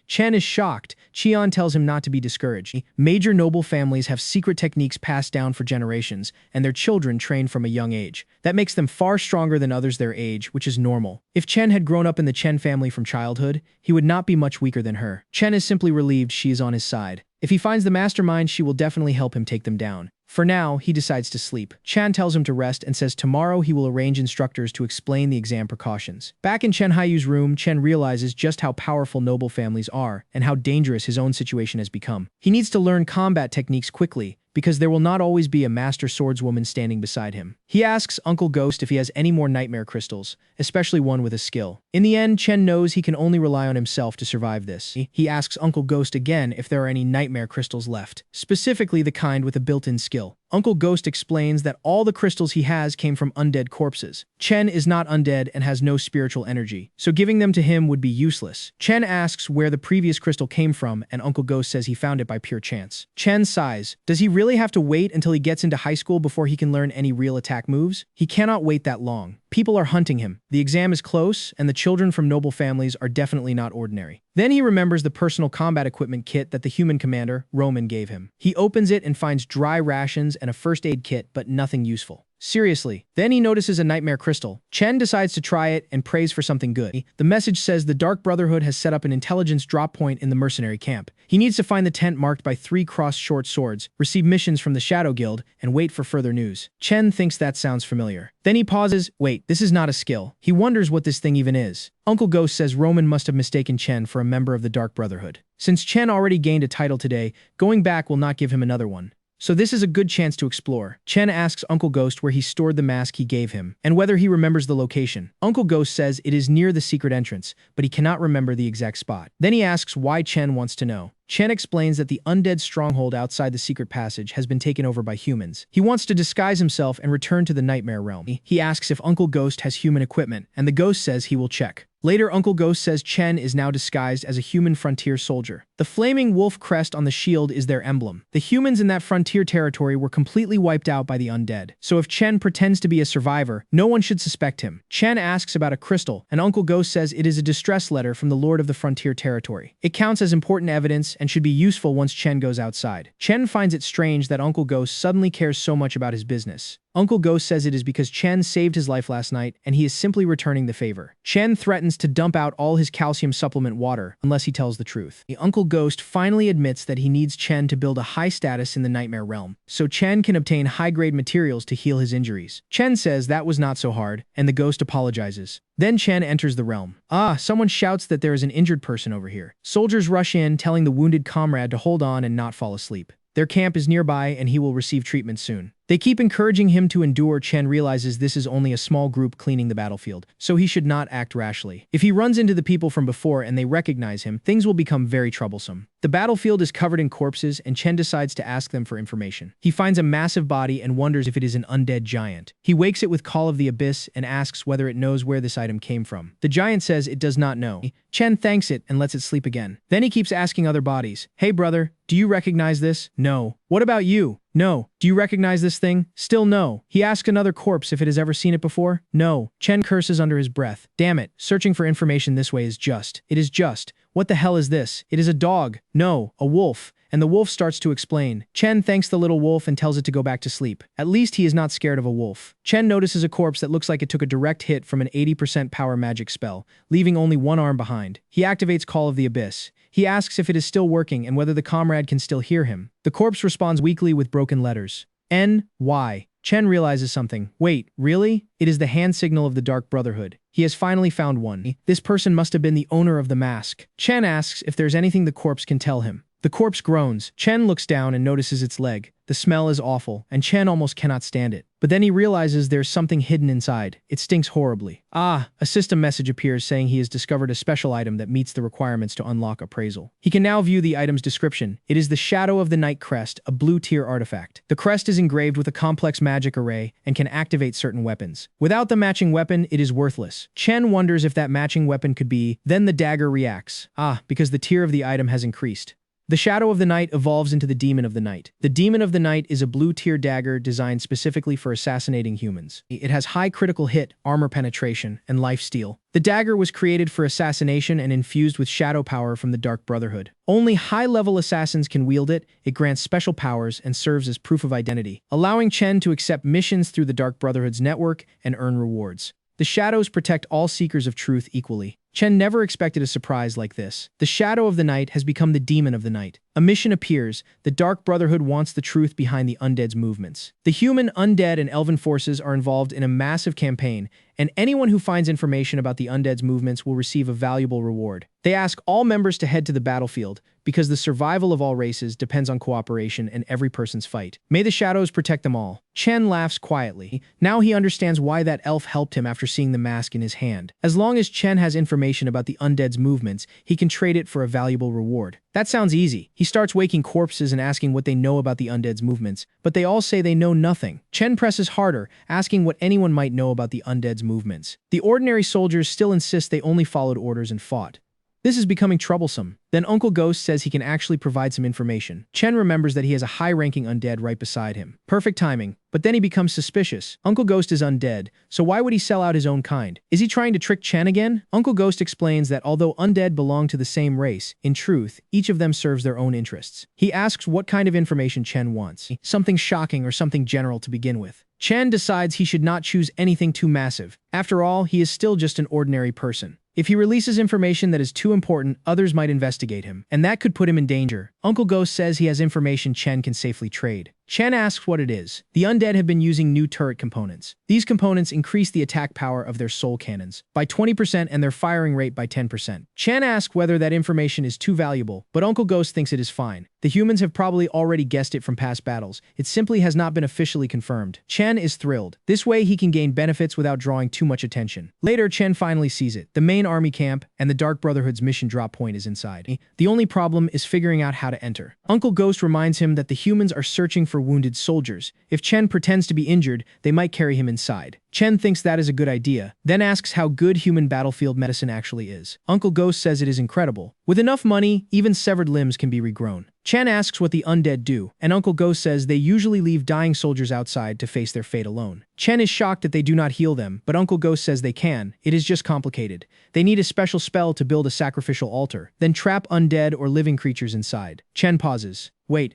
Chen is shocked. Qian tells him not to be discouraged. Major noble families have secret techniques passed down for generations, and their children trained from a young age. That makes them far stronger than others their age, which is normal. If Chen had grown up in the Chen family from childhood, he would not be much weaker than her. Chen is simply relieved she is on his side. If he finds the mastermind, she will definitely help him take them down. For now, he decides to sleep. Chen tells him to rest and says tomorrow he will arrange instructors to explain the exam precautions. Back in Chen Haiyu's room, Chen realizes just how powerful noble families are and how dangerous his own situation has become. He needs to learn combat techniques quickly, because there will not always be a master swordswoman standing beside him. He asks Uncle Ghost if he has any more nightmare crystals, especially one with a skill. In the end, Chen knows he can only rely on himself to survive this. He asks Uncle Ghost again if there are any nightmare crystals left, specifically the kind with a built-in skill. Uncle Ghost explains that all the crystals he has came from undead corpses. Chen is not undead and has no spiritual energy, so giving them to him would be useless. Chen asks where the previous crystal came from, and Uncle Ghost says he found it by pure chance. Chen sighs. Does he really have to wait until he gets into high school before he can learn any real attack moves? He cannot wait that long. People are hunting him. The exam is close, and the children from noble families are definitely not ordinary. Then he remembers the personal combat equipment kit that the human commander, Roman, gave him. He opens it and finds dry rations and a first aid kit, but nothing useful. Seriously. Then he notices a nightmare crystal. Chen decides to try it and prays for something good. The message says the Dark Brotherhood has set up an intelligence drop point in the mercenary camp. He needs to find the tent marked by 3 crossed short swords, receive missions from the Shadow Guild, and wait for further news. Chen thinks that sounds familiar. Then he pauses. Wait, this is not a skill. He wonders what this thing even is. Uncle Ghost says Roman must have mistaken Chen for a member of the Dark Brotherhood. Since Chen already gained a title today, going back will not give him another one. So this is a good chance to explore. Chen asks Uncle Ghost where he stored the mask he gave him, and whether he remembers the location. Uncle Ghost says it is near the secret entrance, but he cannot remember the exact spot. Then he asks why Chen wants to know. Chen explains that the undead stronghold outside the secret passage has been taken over by humans. He wants to disguise himself and return to the nightmare realm. He asks if Uncle Ghost has human equipment, and the ghost says he will check. Later, Uncle Ghost says Chen is now disguised as a human frontier soldier. The flaming wolf crest on the shield is their emblem. The humans in that frontier territory were completely wiped out by the undead. So if Chen pretends to be a survivor, no one should suspect him. Chen asks about a crystal, and Uncle Ghost says it is a distress letter from the Lord of the Frontier Territory. It counts as important evidence and should be useful once Chen goes outside. Chen finds it strange that Uncle Ghost suddenly cares so much about his business. Uncle Ghost says it is because Chen saved his life last night and he is simply returning the favor. Chen threatens to dump out all his calcium supplement water unless he tells the truth. Uncle Ghost finally admits that he needs Chen to build a high status in the nightmare realm, so Chen can obtain high-grade materials to heal his injuries. Chen says that was not so hard, and the ghost apologizes. Then Chen enters the realm. Someone shouts that there is an injured person over here. Soldiers rush in, telling the wounded comrade to hold on and not fall asleep. Their camp is nearby and he will receive treatment soon. They keep encouraging him to endure. Chen realizes this is only a small group cleaning the battlefield, so he should not act rashly. If he runs into the people from before and they recognize him, things will become very troublesome. The battlefield is covered in corpses and Chen decides to ask them for information. He finds a massive body and wonders if it is an undead giant. He wakes it with Call of the Abyss and asks whether it knows where this item came from. The giant says it does not know. Chen thanks it and lets it sleep again. Then he keeps asking other bodies, "Hey brother, do you recognize this?" "No." "What about you?" "No." "Do you recognize this thing?" "Still no." He asks another corpse if it has ever seen it before. "No." Chen curses under his breath. Damn it, searching for information this way is just. It is just. What the hell is this? It is a dog. No, a wolf. And the wolf starts to explain. Chen thanks the little wolf and tells it to go back to sleep. At least he is not scared of a wolf. Chen notices a corpse that looks like it took a direct hit from an 80% power magic spell, leaving only one arm behind. He activates Call of the Abyss. He asks if it is still working and whether the comrade can still hear him. The corpse responds weakly with broken letters. N-Y. Chen realizes something. Wait, really? It is the hand signal of the Dark Brotherhood. He has finally found one. This person must have been the owner of the mask. Chen asks if there's anything the corpse can tell him. The corpse groans. Chen looks down and notices its leg. The smell is awful, and Chen almost cannot stand it. But then he realizes there's something hidden inside. It stinks horribly. A system message appears saying he has discovered a special item that meets the requirements to unlock appraisal. He can now view the item's description. It is the Shadow of the Night crest, a blue-tier artifact. The crest is engraved with a complex magic array and can activate certain weapons. Without the matching weapon, it is worthless. Chen wonders if that matching weapon could be. Then the dagger reacts. Because the tier of the item has increased. The Shadow of the Night evolves into the Demon of the Night. The Demon of the Night is a blue-tier dagger designed specifically for assassinating humans. It has high critical hit, armor penetration, and lifesteal. The dagger was created for assassination and infused with shadow power from the Dark Brotherhood. Only high-level assassins can wield it. It grants special powers and serves as proof of identity, allowing Chen to accept missions through the Dark Brotherhood's network and earn rewards. The shadows protect all seekers of truth equally. Chen never expected a surprise like this. The Shadow of the Night has become the Demon of the Night. A mission appears. The Dark Brotherhood wants the truth behind the undead's movements. The human, undead, and elven forces are involved in a massive campaign, and anyone who finds information about the undead's movements will receive a valuable reward. They ask all members to head to the battlefield, because the survival of all races depends on cooperation and every person's fight. May the shadows protect them all. Chen laughs quietly. Now he understands why that elf helped him after seeing the mask in his hand. As long as Chen has information about the undead's movements, he can trade it for a valuable reward. That sounds easy. He starts waking corpses and asking what they know about the undead's movements, but they all say they know nothing. Chen presses harder, asking what anyone might know about the undead's movements. The ordinary soldiers still insist they only followed orders and fought. This is becoming troublesome. Then Uncle Ghost says he can actually provide some information. Chen remembers that he has a high-ranking undead right beside him. Perfect timing. But then he becomes suspicious. Uncle Ghost is undead, so why would he sell out his own kind? Is he trying to trick Chen again? Uncle Ghost explains that although undead belong to the same race, in truth, each of them serves their own interests. He asks what kind of information Chen wants. Something shocking or something general to begin with. Chen decides he should not choose anything too massive. After all, he is still just an ordinary person. If he releases information that is too important, others might investigate him, and that could put him in danger. Uncle Ghost says he has information Chen can safely trade. Chen asks what it is. The undead have been using new turret components. These components increase the attack power of their soul cannons by 20% and their firing rate by 10%. Chen asks whether that information is too valuable, but Uncle Ghost thinks it is fine. The humans have probably already guessed it from past battles. It simply has not been officially confirmed. Chen is thrilled. This way he can gain benefits without drawing too much attention. Later, Chen finally sees it. The main army camp and the Dark Brotherhood's mission drop point is inside. The only problem is figuring out how to enter. Uncle Ghost reminds him that the humans are searching for wounded soldiers. If Chen pretends to be injured, they might carry him inside. Chen thinks that is a good idea, then asks how good human battlefield medicine actually is. Uncle Ghost says it is incredible. With enough money, even severed limbs can be regrown. Chen asks what the undead do, and Uncle Ghost says they usually leave dying soldiers outside to face their fate alone. Chen is shocked that they do not heal them, but Uncle Ghost says they can. It is just complicated. They need a special spell to build a sacrificial altar, then trap undead or living creatures inside. Chen pauses. Wait,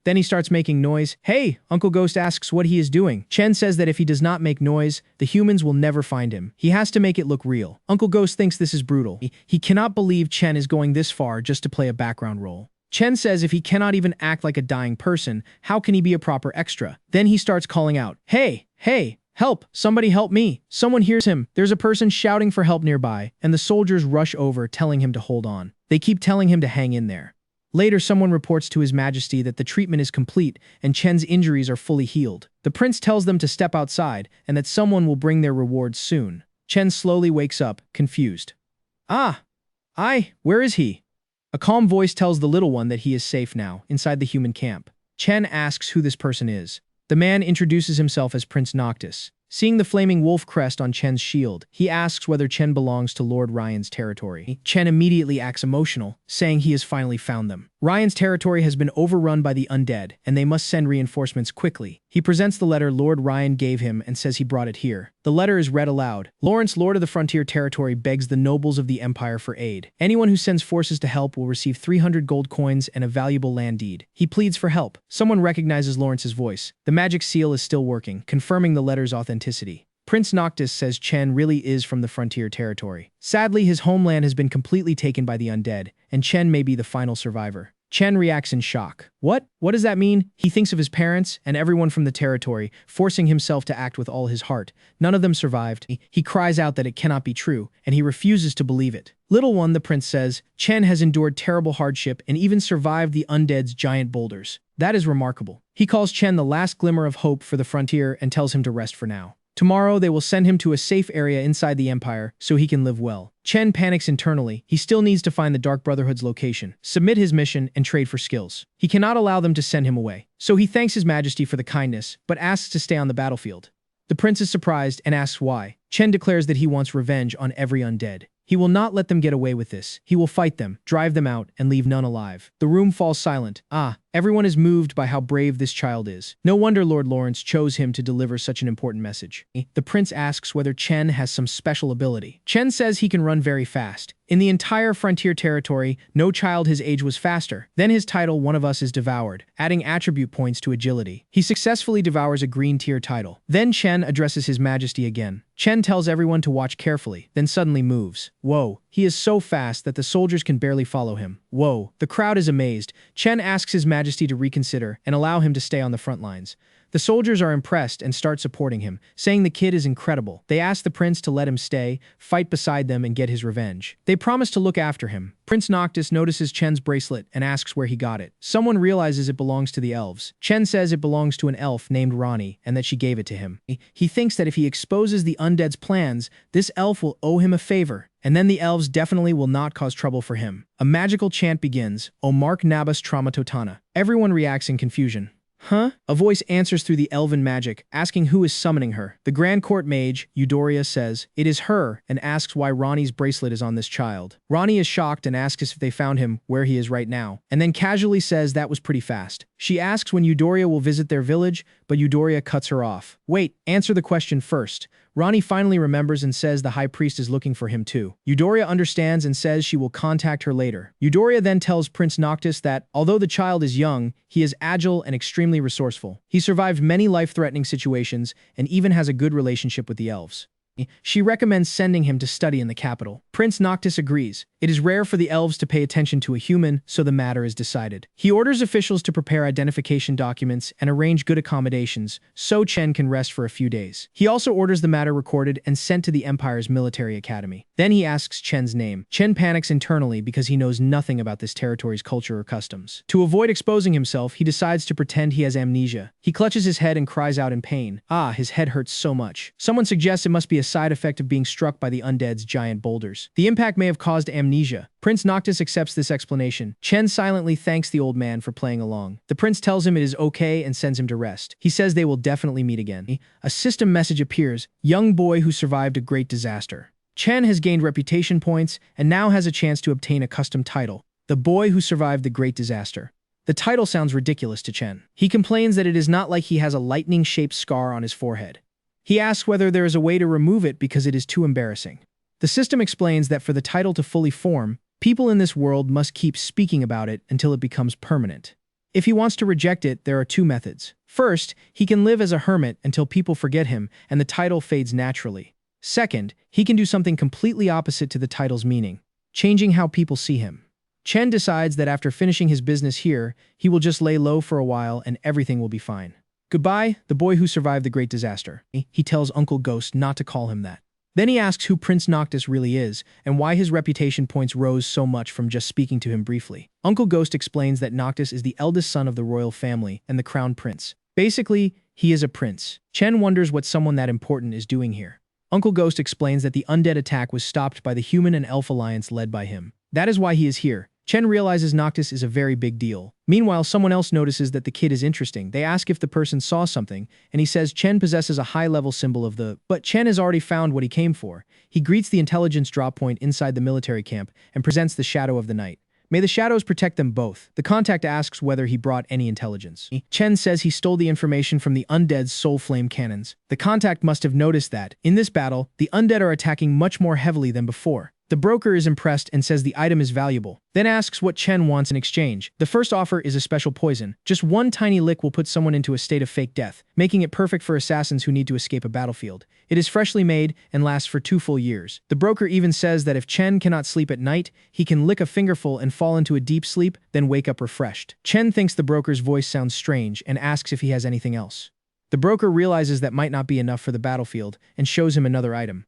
Then he starts making noise. Hey, Uncle Ghost asks what he is doing. Chen says that if he does not make noise, the humans will never find him. He has to make it look real. Uncle Ghost thinks this is brutal. He cannot believe Chen is going this far just to play a background role. Chen says if he cannot even act like a dying person, how can he be a proper extra? Then he starts calling out, Hey, hey, help, somebody help me. Someone hears him. There's a person shouting for help nearby, and the soldiers rush over telling him to hold on. They keep telling him to hang in there. Later, someone reports to His Majesty that the treatment is complete and Chen's injuries are fully healed. The prince tells them to step outside and that someone will bring their rewards soon. Chen slowly wakes up, confused. Where is he? A calm voice tells the little one that he is safe now, inside the human camp. Chen asks who this person is. The man introduces himself as Prince Noctis. Seeing the flaming wolf crest on Chen's shield, he asks whether Chen belongs to Lord Ryan's territory. Chen immediately acts emotional, saying he has finally found them. Ryan's territory has been overrun by the undead, and they must send reinforcements quickly. He presents the letter Lord Ryan gave him and says he brought it here. The letter is read aloud. Lawrence, Lord of the Frontier Territory, begs the nobles of the Empire for aid. Anyone who sends forces to help will receive 300 gold coins and a valuable land deed. He pleads for help. Someone recognizes Lawrence's voice. The magic seal is still working, confirming the letter's authenticity. Prince Noctis says Chen really is from the Frontier Territory. Sadly, his homeland has been completely taken by the undead, and Chen may be the final survivor. Chen reacts in shock. What? What does that mean? He thinks of his parents and everyone from the territory, forcing himself to act with all his heart. None of them survived. He cries out that it cannot be true, and he refuses to believe it. Little one, the prince says, Chen has endured terrible hardship and even survived the undead's giant boulders. That is remarkable. He calls Chen the last glimmer of hope for the frontier and tells him to rest for now. Tomorrow, they will send him to a safe area inside the Empire so he can live well. Chen panics internally. He still needs to find the Dark Brotherhood's location, submit his mission, and trade for skills. He cannot allow them to send him away. So he thanks His Majesty for the kindness, but asks to stay on the battlefield. The prince is surprised and asks why. Chen declares that he wants revenge on every undead. He will not let them get away with this. He will fight them, drive them out, and leave none alive. The room falls silent. Everyone is moved by how brave this child is. No wonder Lord Lawrence chose him to deliver such an important message. The prince asks whether Chen has some special ability. Chen says he can run very fast. In the entire frontier territory, no child his age was faster. Then his title, One of Us, is devoured, adding attribute points to agility. He successfully devours a green tier title. Then Chen addresses His Majesty again. Chen tells everyone to watch carefully, then suddenly moves. Whoa, he is so fast that the soldiers can barely follow him. Whoa, the crowd is amazed. Chen asks His Majesty to reconsider and allow him to stay on the front lines. The soldiers are impressed and start supporting him, saying the kid is incredible. They ask the prince to let him stay, fight beside them, and get his revenge. They promise to look after him. Prince Noctis notices Chen's bracelet and asks where he got it. Someone realizes it belongs to the elves. Chen says it belongs to an elf named Ronnie and that she gave it to him. He thinks that if he exposes the undead's plans, this elf will owe him a favor. And then the elves definitely will not cause trouble for him. A magical chant begins, O Mark Nabas Traumatotana. Everyone reacts in confusion. Huh? A voice answers through the elven magic, asking who is summoning her. The Grand Court Mage, Eudoria, says, it is her, and asks why Ronnie's bracelet is on this child. Ronnie is shocked and asks if they found him, where he is right now, and then casually says that was pretty fast. She asks when Eudoria will visit their village, but Eudoria cuts her off. Wait, answer the question first. Ronnie finally remembers and says the High Priest is looking for him too. Eudoria understands and says she will contact her later. Eudoria then tells Prince Noctis that, although the child is young, he is agile and extremely resourceful. He survived many life-threatening situations and even has a good relationship with the elves. She recommends sending him to study in the capital. Prince Noctis agrees. It is rare for the elves to pay attention to a human, so the matter is decided. He orders officials to prepare identification documents and arrange good accommodations, so Chen can rest for a few days. He also orders the matter recorded and sent to the Empire's military academy. Then he asks Chen's name. Chen panics internally because he knows nothing about this territory's culture or customs. To avoid exposing himself, he decides to pretend he has amnesia. He clutches his head and cries out in pain. His head hurts so much. Someone suggests it must be a side effect of being struck by the undead's giant boulders. The impact may have caused amnesia. Prince Noctis accepts this explanation. Chen silently thanks the old man for playing along. The prince tells him it is okay and sends him to rest. He says they will definitely meet again. A system message appears. Young boy who survived a great disaster. Chen has gained reputation points and now has a chance to obtain a custom title. The boy who survived the great disaster. The title sounds ridiculous to Chen. He complains that it is not like he has a lightning-shaped scar on his forehead. He asks whether there is a way to remove it because it is too embarrassing. The system explains that for the title to fully form, people in this world must keep speaking about it until it becomes permanent. If he wants to reject it, there are two methods. First, he can live as a hermit until people forget him and the title fades naturally. Second, he can do something completely opposite to the title's meaning, changing how people see him. Chen decides that after finishing his business here, he will just lay low for a while and everything will be fine. Goodbye, the boy who survived the great disaster. He tells Uncle Ghost not to call him that. Then he asks who Prince Noctis really is and why his reputation points rose so much from just speaking to him briefly. Uncle Ghost explains that Noctis is the eldest son of the royal family and the crown prince. Basically, he is a prince. Chen wonders what someone that important is doing here. Uncle Ghost explains that the undead attack was stopped by the human and elf alliance led by him. That is why he is here. Chen realizes Noctis is a very big deal. Meanwhile, someone else notices that the kid is interesting. They ask if the person saw something, and he says Chen possesses a high-level symbol of the... But Chen has already found what he came for. He greets the intelligence drop point inside the military camp and presents the Shadow of the Night. May the shadows protect them both. The contact asks whether he brought any intelligence. Chen says he stole the information from the undead's soul flame cannons. The contact must have noticed that, in this battle, the undead are attacking much more heavily than before. The broker is impressed and says the item is valuable, then asks what Chen wants in exchange. The first offer is a special poison. Just one tiny lick will put someone into a state of fake death, making it perfect for assassins who need to escape a battlefield. It is freshly made and lasts for 2 full years. The broker even says that if Chen cannot sleep at night, he can lick a fingerful and fall into a deep sleep, then wake up refreshed. Chen thinks the broker's voice sounds strange and asks if he has anything else. The broker realizes that might not be enough for the battlefield and shows him another item.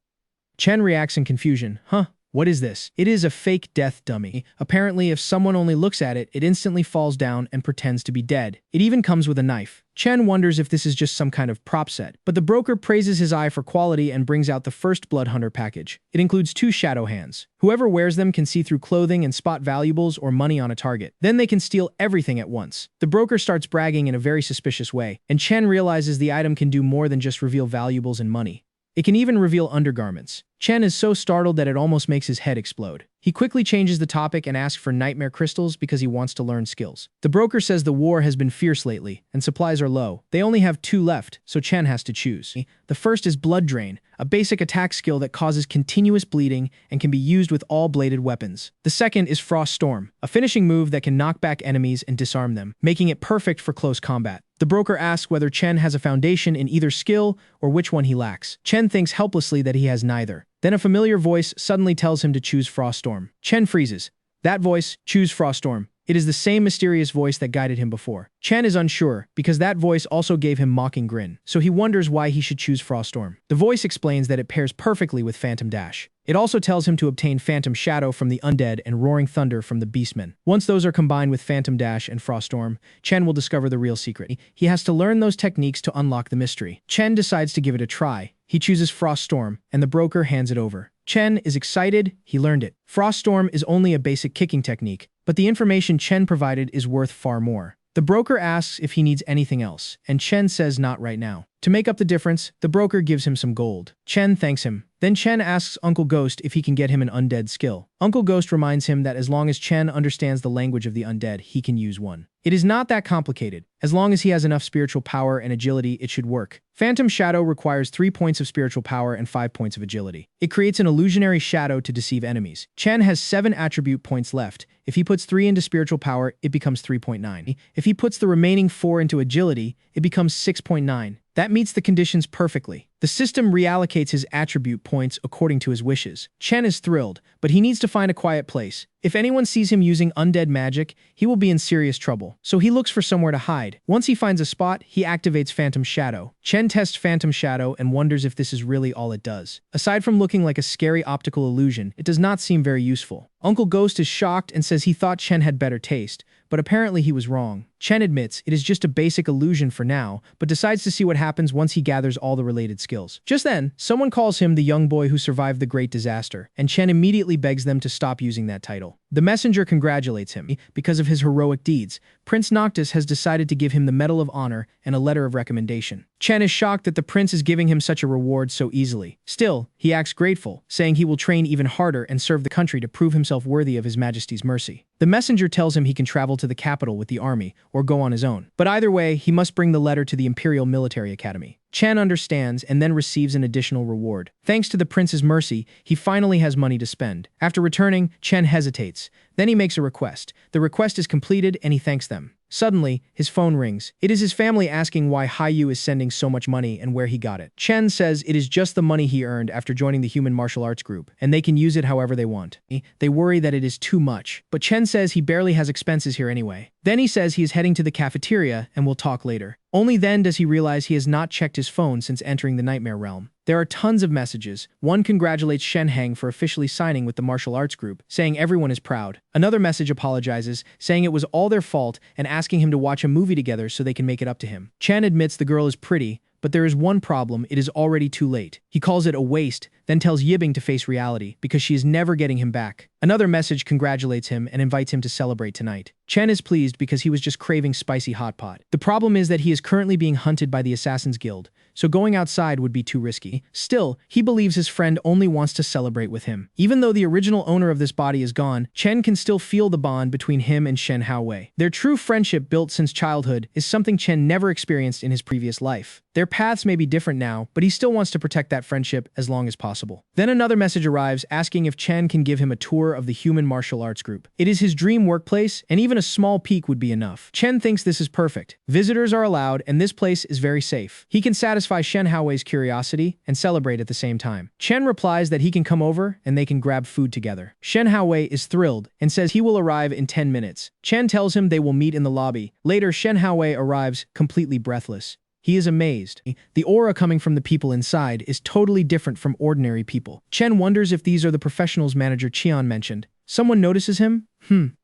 Chen reacts in confusion. Huh? What is this? It is a fake death dummy. Apparently, if someone only looks at it, it instantly falls down and pretends to be dead. It even comes with a knife. Chen wonders if this is just some kind of prop set, but the broker praises his eye for quality and brings out the first Blood Hunter package. It includes 2 shadow hands. Whoever wears them can see through clothing and spot valuables or money on a target. Then they can steal everything at once. The broker starts bragging in a very suspicious way, and Chen realizes the item can do more than just reveal valuables and money. It can even reveal undergarments. Chen is so startled that it almost makes his head explode. He quickly changes the topic and asks for nightmare crystals because he wants to learn skills. The broker says the war has been fierce lately, and supplies are low. They only have 2 left, so Chen has to choose. The first is Blood Drain, a basic attack skill that causes continuous bleeding and can be used with all bladed weapons. The second is Frost Storm, a finishing move that can knock back enemies and disarm them, making it perfect for close combat. The broker asks whether Chen has a foundation in either skill or which one he lacks. Chen thinks helplessly that he has neither. Then a familiar voice suddenly tells him to choose Froststorm. Chen freezes. That voice, choose Froststorm. It is the same mysterious voice that guided him before. Chen is unsure, because that voice also gave him mocking grin, so he wonders why he should choose Froststorm. The voice explains that it pairs perfectly with Phantom Dash. It also tells him to obtain Phantom Shadow from the Undead and Roaring Thunder from the Beastmen. Once those are combined with Phantom Dash and Froststorm, Chen will discover the real secret. He has to learn those techniques to unlock the mystery. Chen decides to give it a try. He chooses Froststorm, and the broker hands it over. Chen is excited, he learned it. Froststorm is only a basic kicking technique, but the information Chen provided is worth far more. The broker asks if he needs anything else, and Chen says not right now. To make up the difference, the broker gives him some gold. Chen thanks him. Then Chen asks Uncle Ghost if he can get him an undead skill. Uncle Ghost reminds him that as long as Chen understands the language of the undead, he can use one. It is not that complicated. As long as he has enough spiritual power and agility, it should work. Phantom Shadow requires 3 points of spiritual power and 5 points of agility. It creates an illusionary shadow to deceive enemies. Chen has 7 attribute points left. If he puts 3 into spiritual power, it becomes 3.9. If he puts the remaining 4 into agility, it becomes 6.9. That meets the conditions perfectly. The system reallocates his attribute points according to his wishes. Chen is thrilled, but he needs to find a quiet place. If anyone sees him using undead magic, he will be in serious trouble. So he looks for somewhere to hide. Once he finds a spot, he activates Phantom Shadow. Chen tests Phantom Shadow and wonders if this is really all it does. Aside from looking like a scary optical illusion, it does not seem very useful. Uncle Ghost is shocked and says he thought Chen had better taste, but apparently he was wrong. Chen admits it is just a basic illusion for now, but decides to see what happens once he gathers all the related skills. Just then, someone calls him the young boy who survived the great disaster, and Chen immediately begs them to stop using that title. The messenger congratulates him. Because of his heroic deeds, Prince Noctis has decided to give him the Medal of Honor and a letter of recommendation. Chen is shocked that the prince is giving him such a reward so easily. Still, he acts grateful, saying he will train even harder and serve the country to prove himself worthy of His Majesty's mercy. The messenger tells him he can travel to the capital with the army or go on his own. But either way, he must bring the letter to the Imperial Military Academy. Chen understands and then receives an additional reward. Thanks to the prince's mercy, he finally has money to spend. After returning, Chen hesitates. Then he makes a request. The request is completed and he thanks them. Suddenly, his phone rings. It is his family asking why Hayu is sending so much money and where he got it. Chen says it is just the money he earned after joining the human martial arts group, and they can use it however they want. They worry that it is too much, but Chen says he barely has expenses here anyway. Then he says he is heading to the cafeteria and will talk later. Only then does he realize he has not checked his phone since entering the nightmare realm. There are tons of messages. One congratulates Shen Heng for officially signing with the martial arts group, saying everyone is proud. Another message apologizes, saying it was all their fault and asking him to watch a movie together so they can make it up to him. Chen admits the girl is pretty, but there is one problem: it is already too late. He calls it a waste, then tells Yibing to face reality, because she is never getting him back. Another message congratulates him and invites him to celebrate tonight. Chen is pleased because he was just craving spicy hot pot. The problem is that he is currently being hunted by the Assassin's Guild, so going outside would be too risky. Still, he believes his friend only wants to celebrate with him. Even though the original owner of this body is gone, Chen can still feel the bond between him and Shen Haowei. Their true friendship built since childhood is something Chen never experienced in his previous life. Their paths may be different now, but he still wants to protect that friendship as long as possible. Then another message arrives asking if Chen can give him a tour of the human martial arts group. It is his dream workplace, and even a small peek would be enough. Chen thinks this is perfect. Visitors are allowed, and this place is very safe. He can satisfy Shen Haowei's curiosity and celebrate at the same time. Chen replies that he can come over and they can grab food together. Shen Haowei is thrilled and says he will arrive in 10 minutes. Chen tells him they will meet in the lobby. Later, Shen Haowei arrives completely breathless. He is amazed. The aura coming from the people inside is totally different from ordinary people. Chen wonders if these are the professionals manager Qian mentioned. Someone notices him?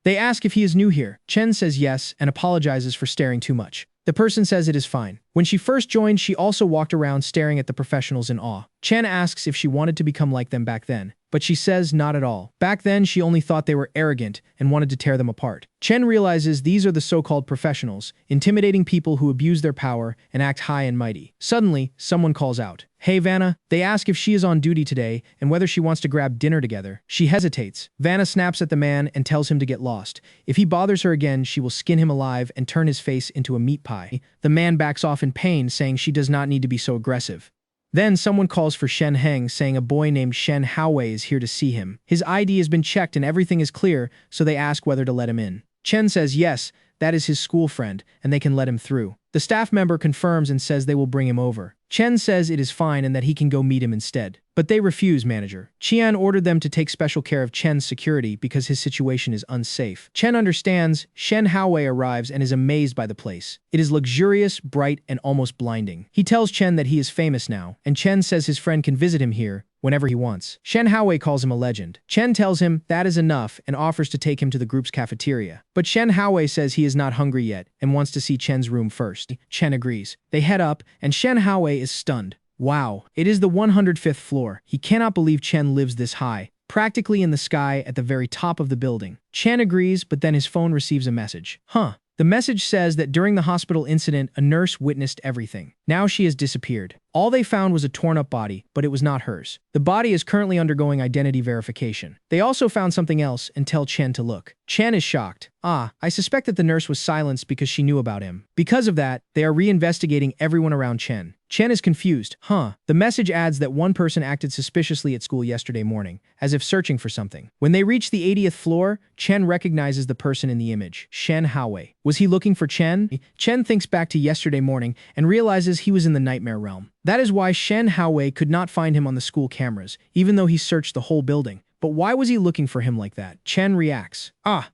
They ask if he is new here. Chen says yes and apologizes for staring too much. The person says it is fine. When she first joined, she also walked around staring at the professionals in awe. Chen asks if she wanted to become like them back then, but she says not at all. Back then, she only thought they were arrogant and wanted to tear them apart. Chen realizes these are the so-called professionals, intimidating people who abuse their power and act high and mighty. Suddenly, someone calls out, "Hey, Vanna." They ask if she is on duty today and whether she wants to grab dinner together. She hesitates. Vanna snaps at the man and tells him to get lost. If he bothers her again, she will skin him alive and turn his face into a meat pie. The man backs off in pain, saying she does not need to be so aggressive. Then someone calls for Shen Heng, saying a boy named Shen Haowei is here to see him. His ID has been checked and everything is clear, so they ask whether to let him in. Chen says yes, that is his school friend, and they can let him through. The staff member confirms and says they will bring him over. Chen says it is fine and that he can go meet him instead. But they refuse, manager. Qian ordered them to take special care of Chen's security because his situation is unsafe. Chen understands. Shen Haowei arrives and is amazed by the place. It is luxurious, bright, and almost blinding. He tells Chen that he is famous now, and Chen says his friend can visit him here whenever he wants. Shen Haowei calls him a legend. Chen tells him that is enough and offers to take him to the group's cafeteria. But Shen Haowei says he is not hungry yet and wants to see Chen's room first. Chen agrees. They head up, and Shen Haowei is stunned. Wow, it is the 105th floor. He cannot believe Chen lives this high, practically in the sky at the very top of the building. Chen agrees, but then his phone receives a message. The message says that during the hospital incident, a nurse witnessed everything. Now she has disappeared. All they found was a torn-up body, but it was not hers. The body is currently undergoing identity verification. They also found something else and tell Chen to look. Chen is shocked. I suspect that the nurse was silenced because she knew about him. Because of that, they are reinvestigating everyone around Chen. Chen is confused. The message adds that one person acted suspiciously at school yesterday morning, as if searching for something. When they reach the 80th floor, Chen recognizes the person in the image, Shen Haowei. Was he looking for Chen? Chen thinks back to yesterday morning and realizes he was in the nightmare realm. That is why Shen Haowei could not find him on the school cameras, even though he searched the whole building. But why was he looking for him like that? Chen reacts.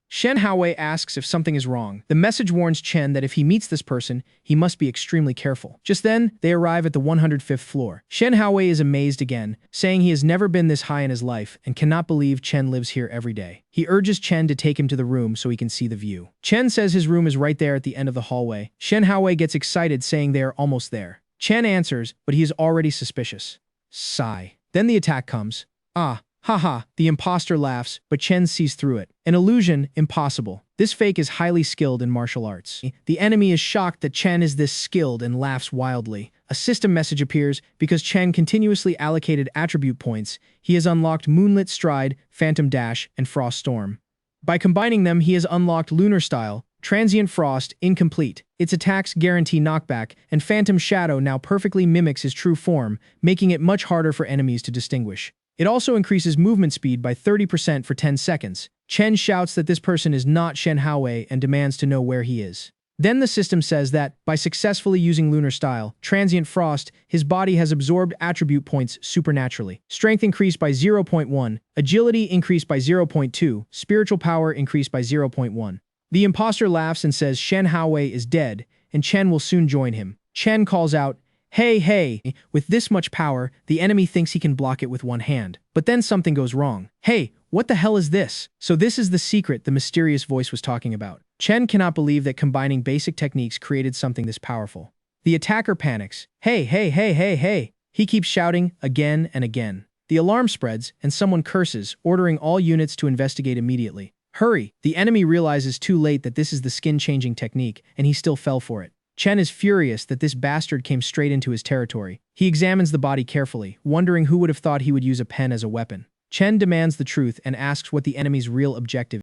Shen Haowei asks if something is wrong. The message warns Chen that if he meets this person, he must be extremely careful. Just then, they arrive at the 105th floor. Shen Haowei is amazed again, saying he has never been this high in his life and cannot believe Chen lives here every day. He urges Chen to take him to the room so he can see the view. Chen says his room is right there at the end of the hallway. Shen Haowei gets excited, saying they are almost there. Chen answers, but he is already suspicious. Sigh. Then the attack comes. The imposter laughs, but Chen sees through it. An illusion, impossible. This fake is highly skilled in martial arts. The enemy is shocked that Chen is this skilled and laughs wildly. A system message appears because Chen continuously allocated attribute points. He has unlocked Moonlit Stride, Phantom Dash, and Frost Storm. By combining them, he has unlocked Lunar Style, Transient Frost, Incomplete. Its attacks guarantee knockback, and Phantom Shadow now perfectly mimics his true form, making it much harder for enemies to distinguish. It also increases movement speed by 30% for 10 seconds. Chen shouts that this person is not Shen Haowei and demands to know where he is. Then the system says that, by successfully using lunar style, transient frost, his body has absorbed attribute points supernaturally. Strength increased by 0.1, agility increased by 0.2, spiritual power increased by 0.1. The imposter laughs and says Shen Haowei is dead, and Chen will soon join him. Chen calls out, "Hey, hey!" With this much power, the enemy thinks he can block it with one hand. But then something goes wrong. "Hey, what the hell is this?" So this is the secret the mysterious voice was talking about. Chen cannot believe that combining basic techniques created something this powerful. The attacker panics. "Hey, hey, hey, hey, hey!" He keeps shouting again and again. The alarm spreads, and someone curses, ordering all units to investigate immediately. Hurry! The enemy realizes too late that this is the skin-changing technique, and he still fell for it. Chen is furious that this bastard came straight into his territory. He examines the body carefully, wondering who would have thought he would use a pen as a weapon. Chen demands the truth and asks what the enemy's real objective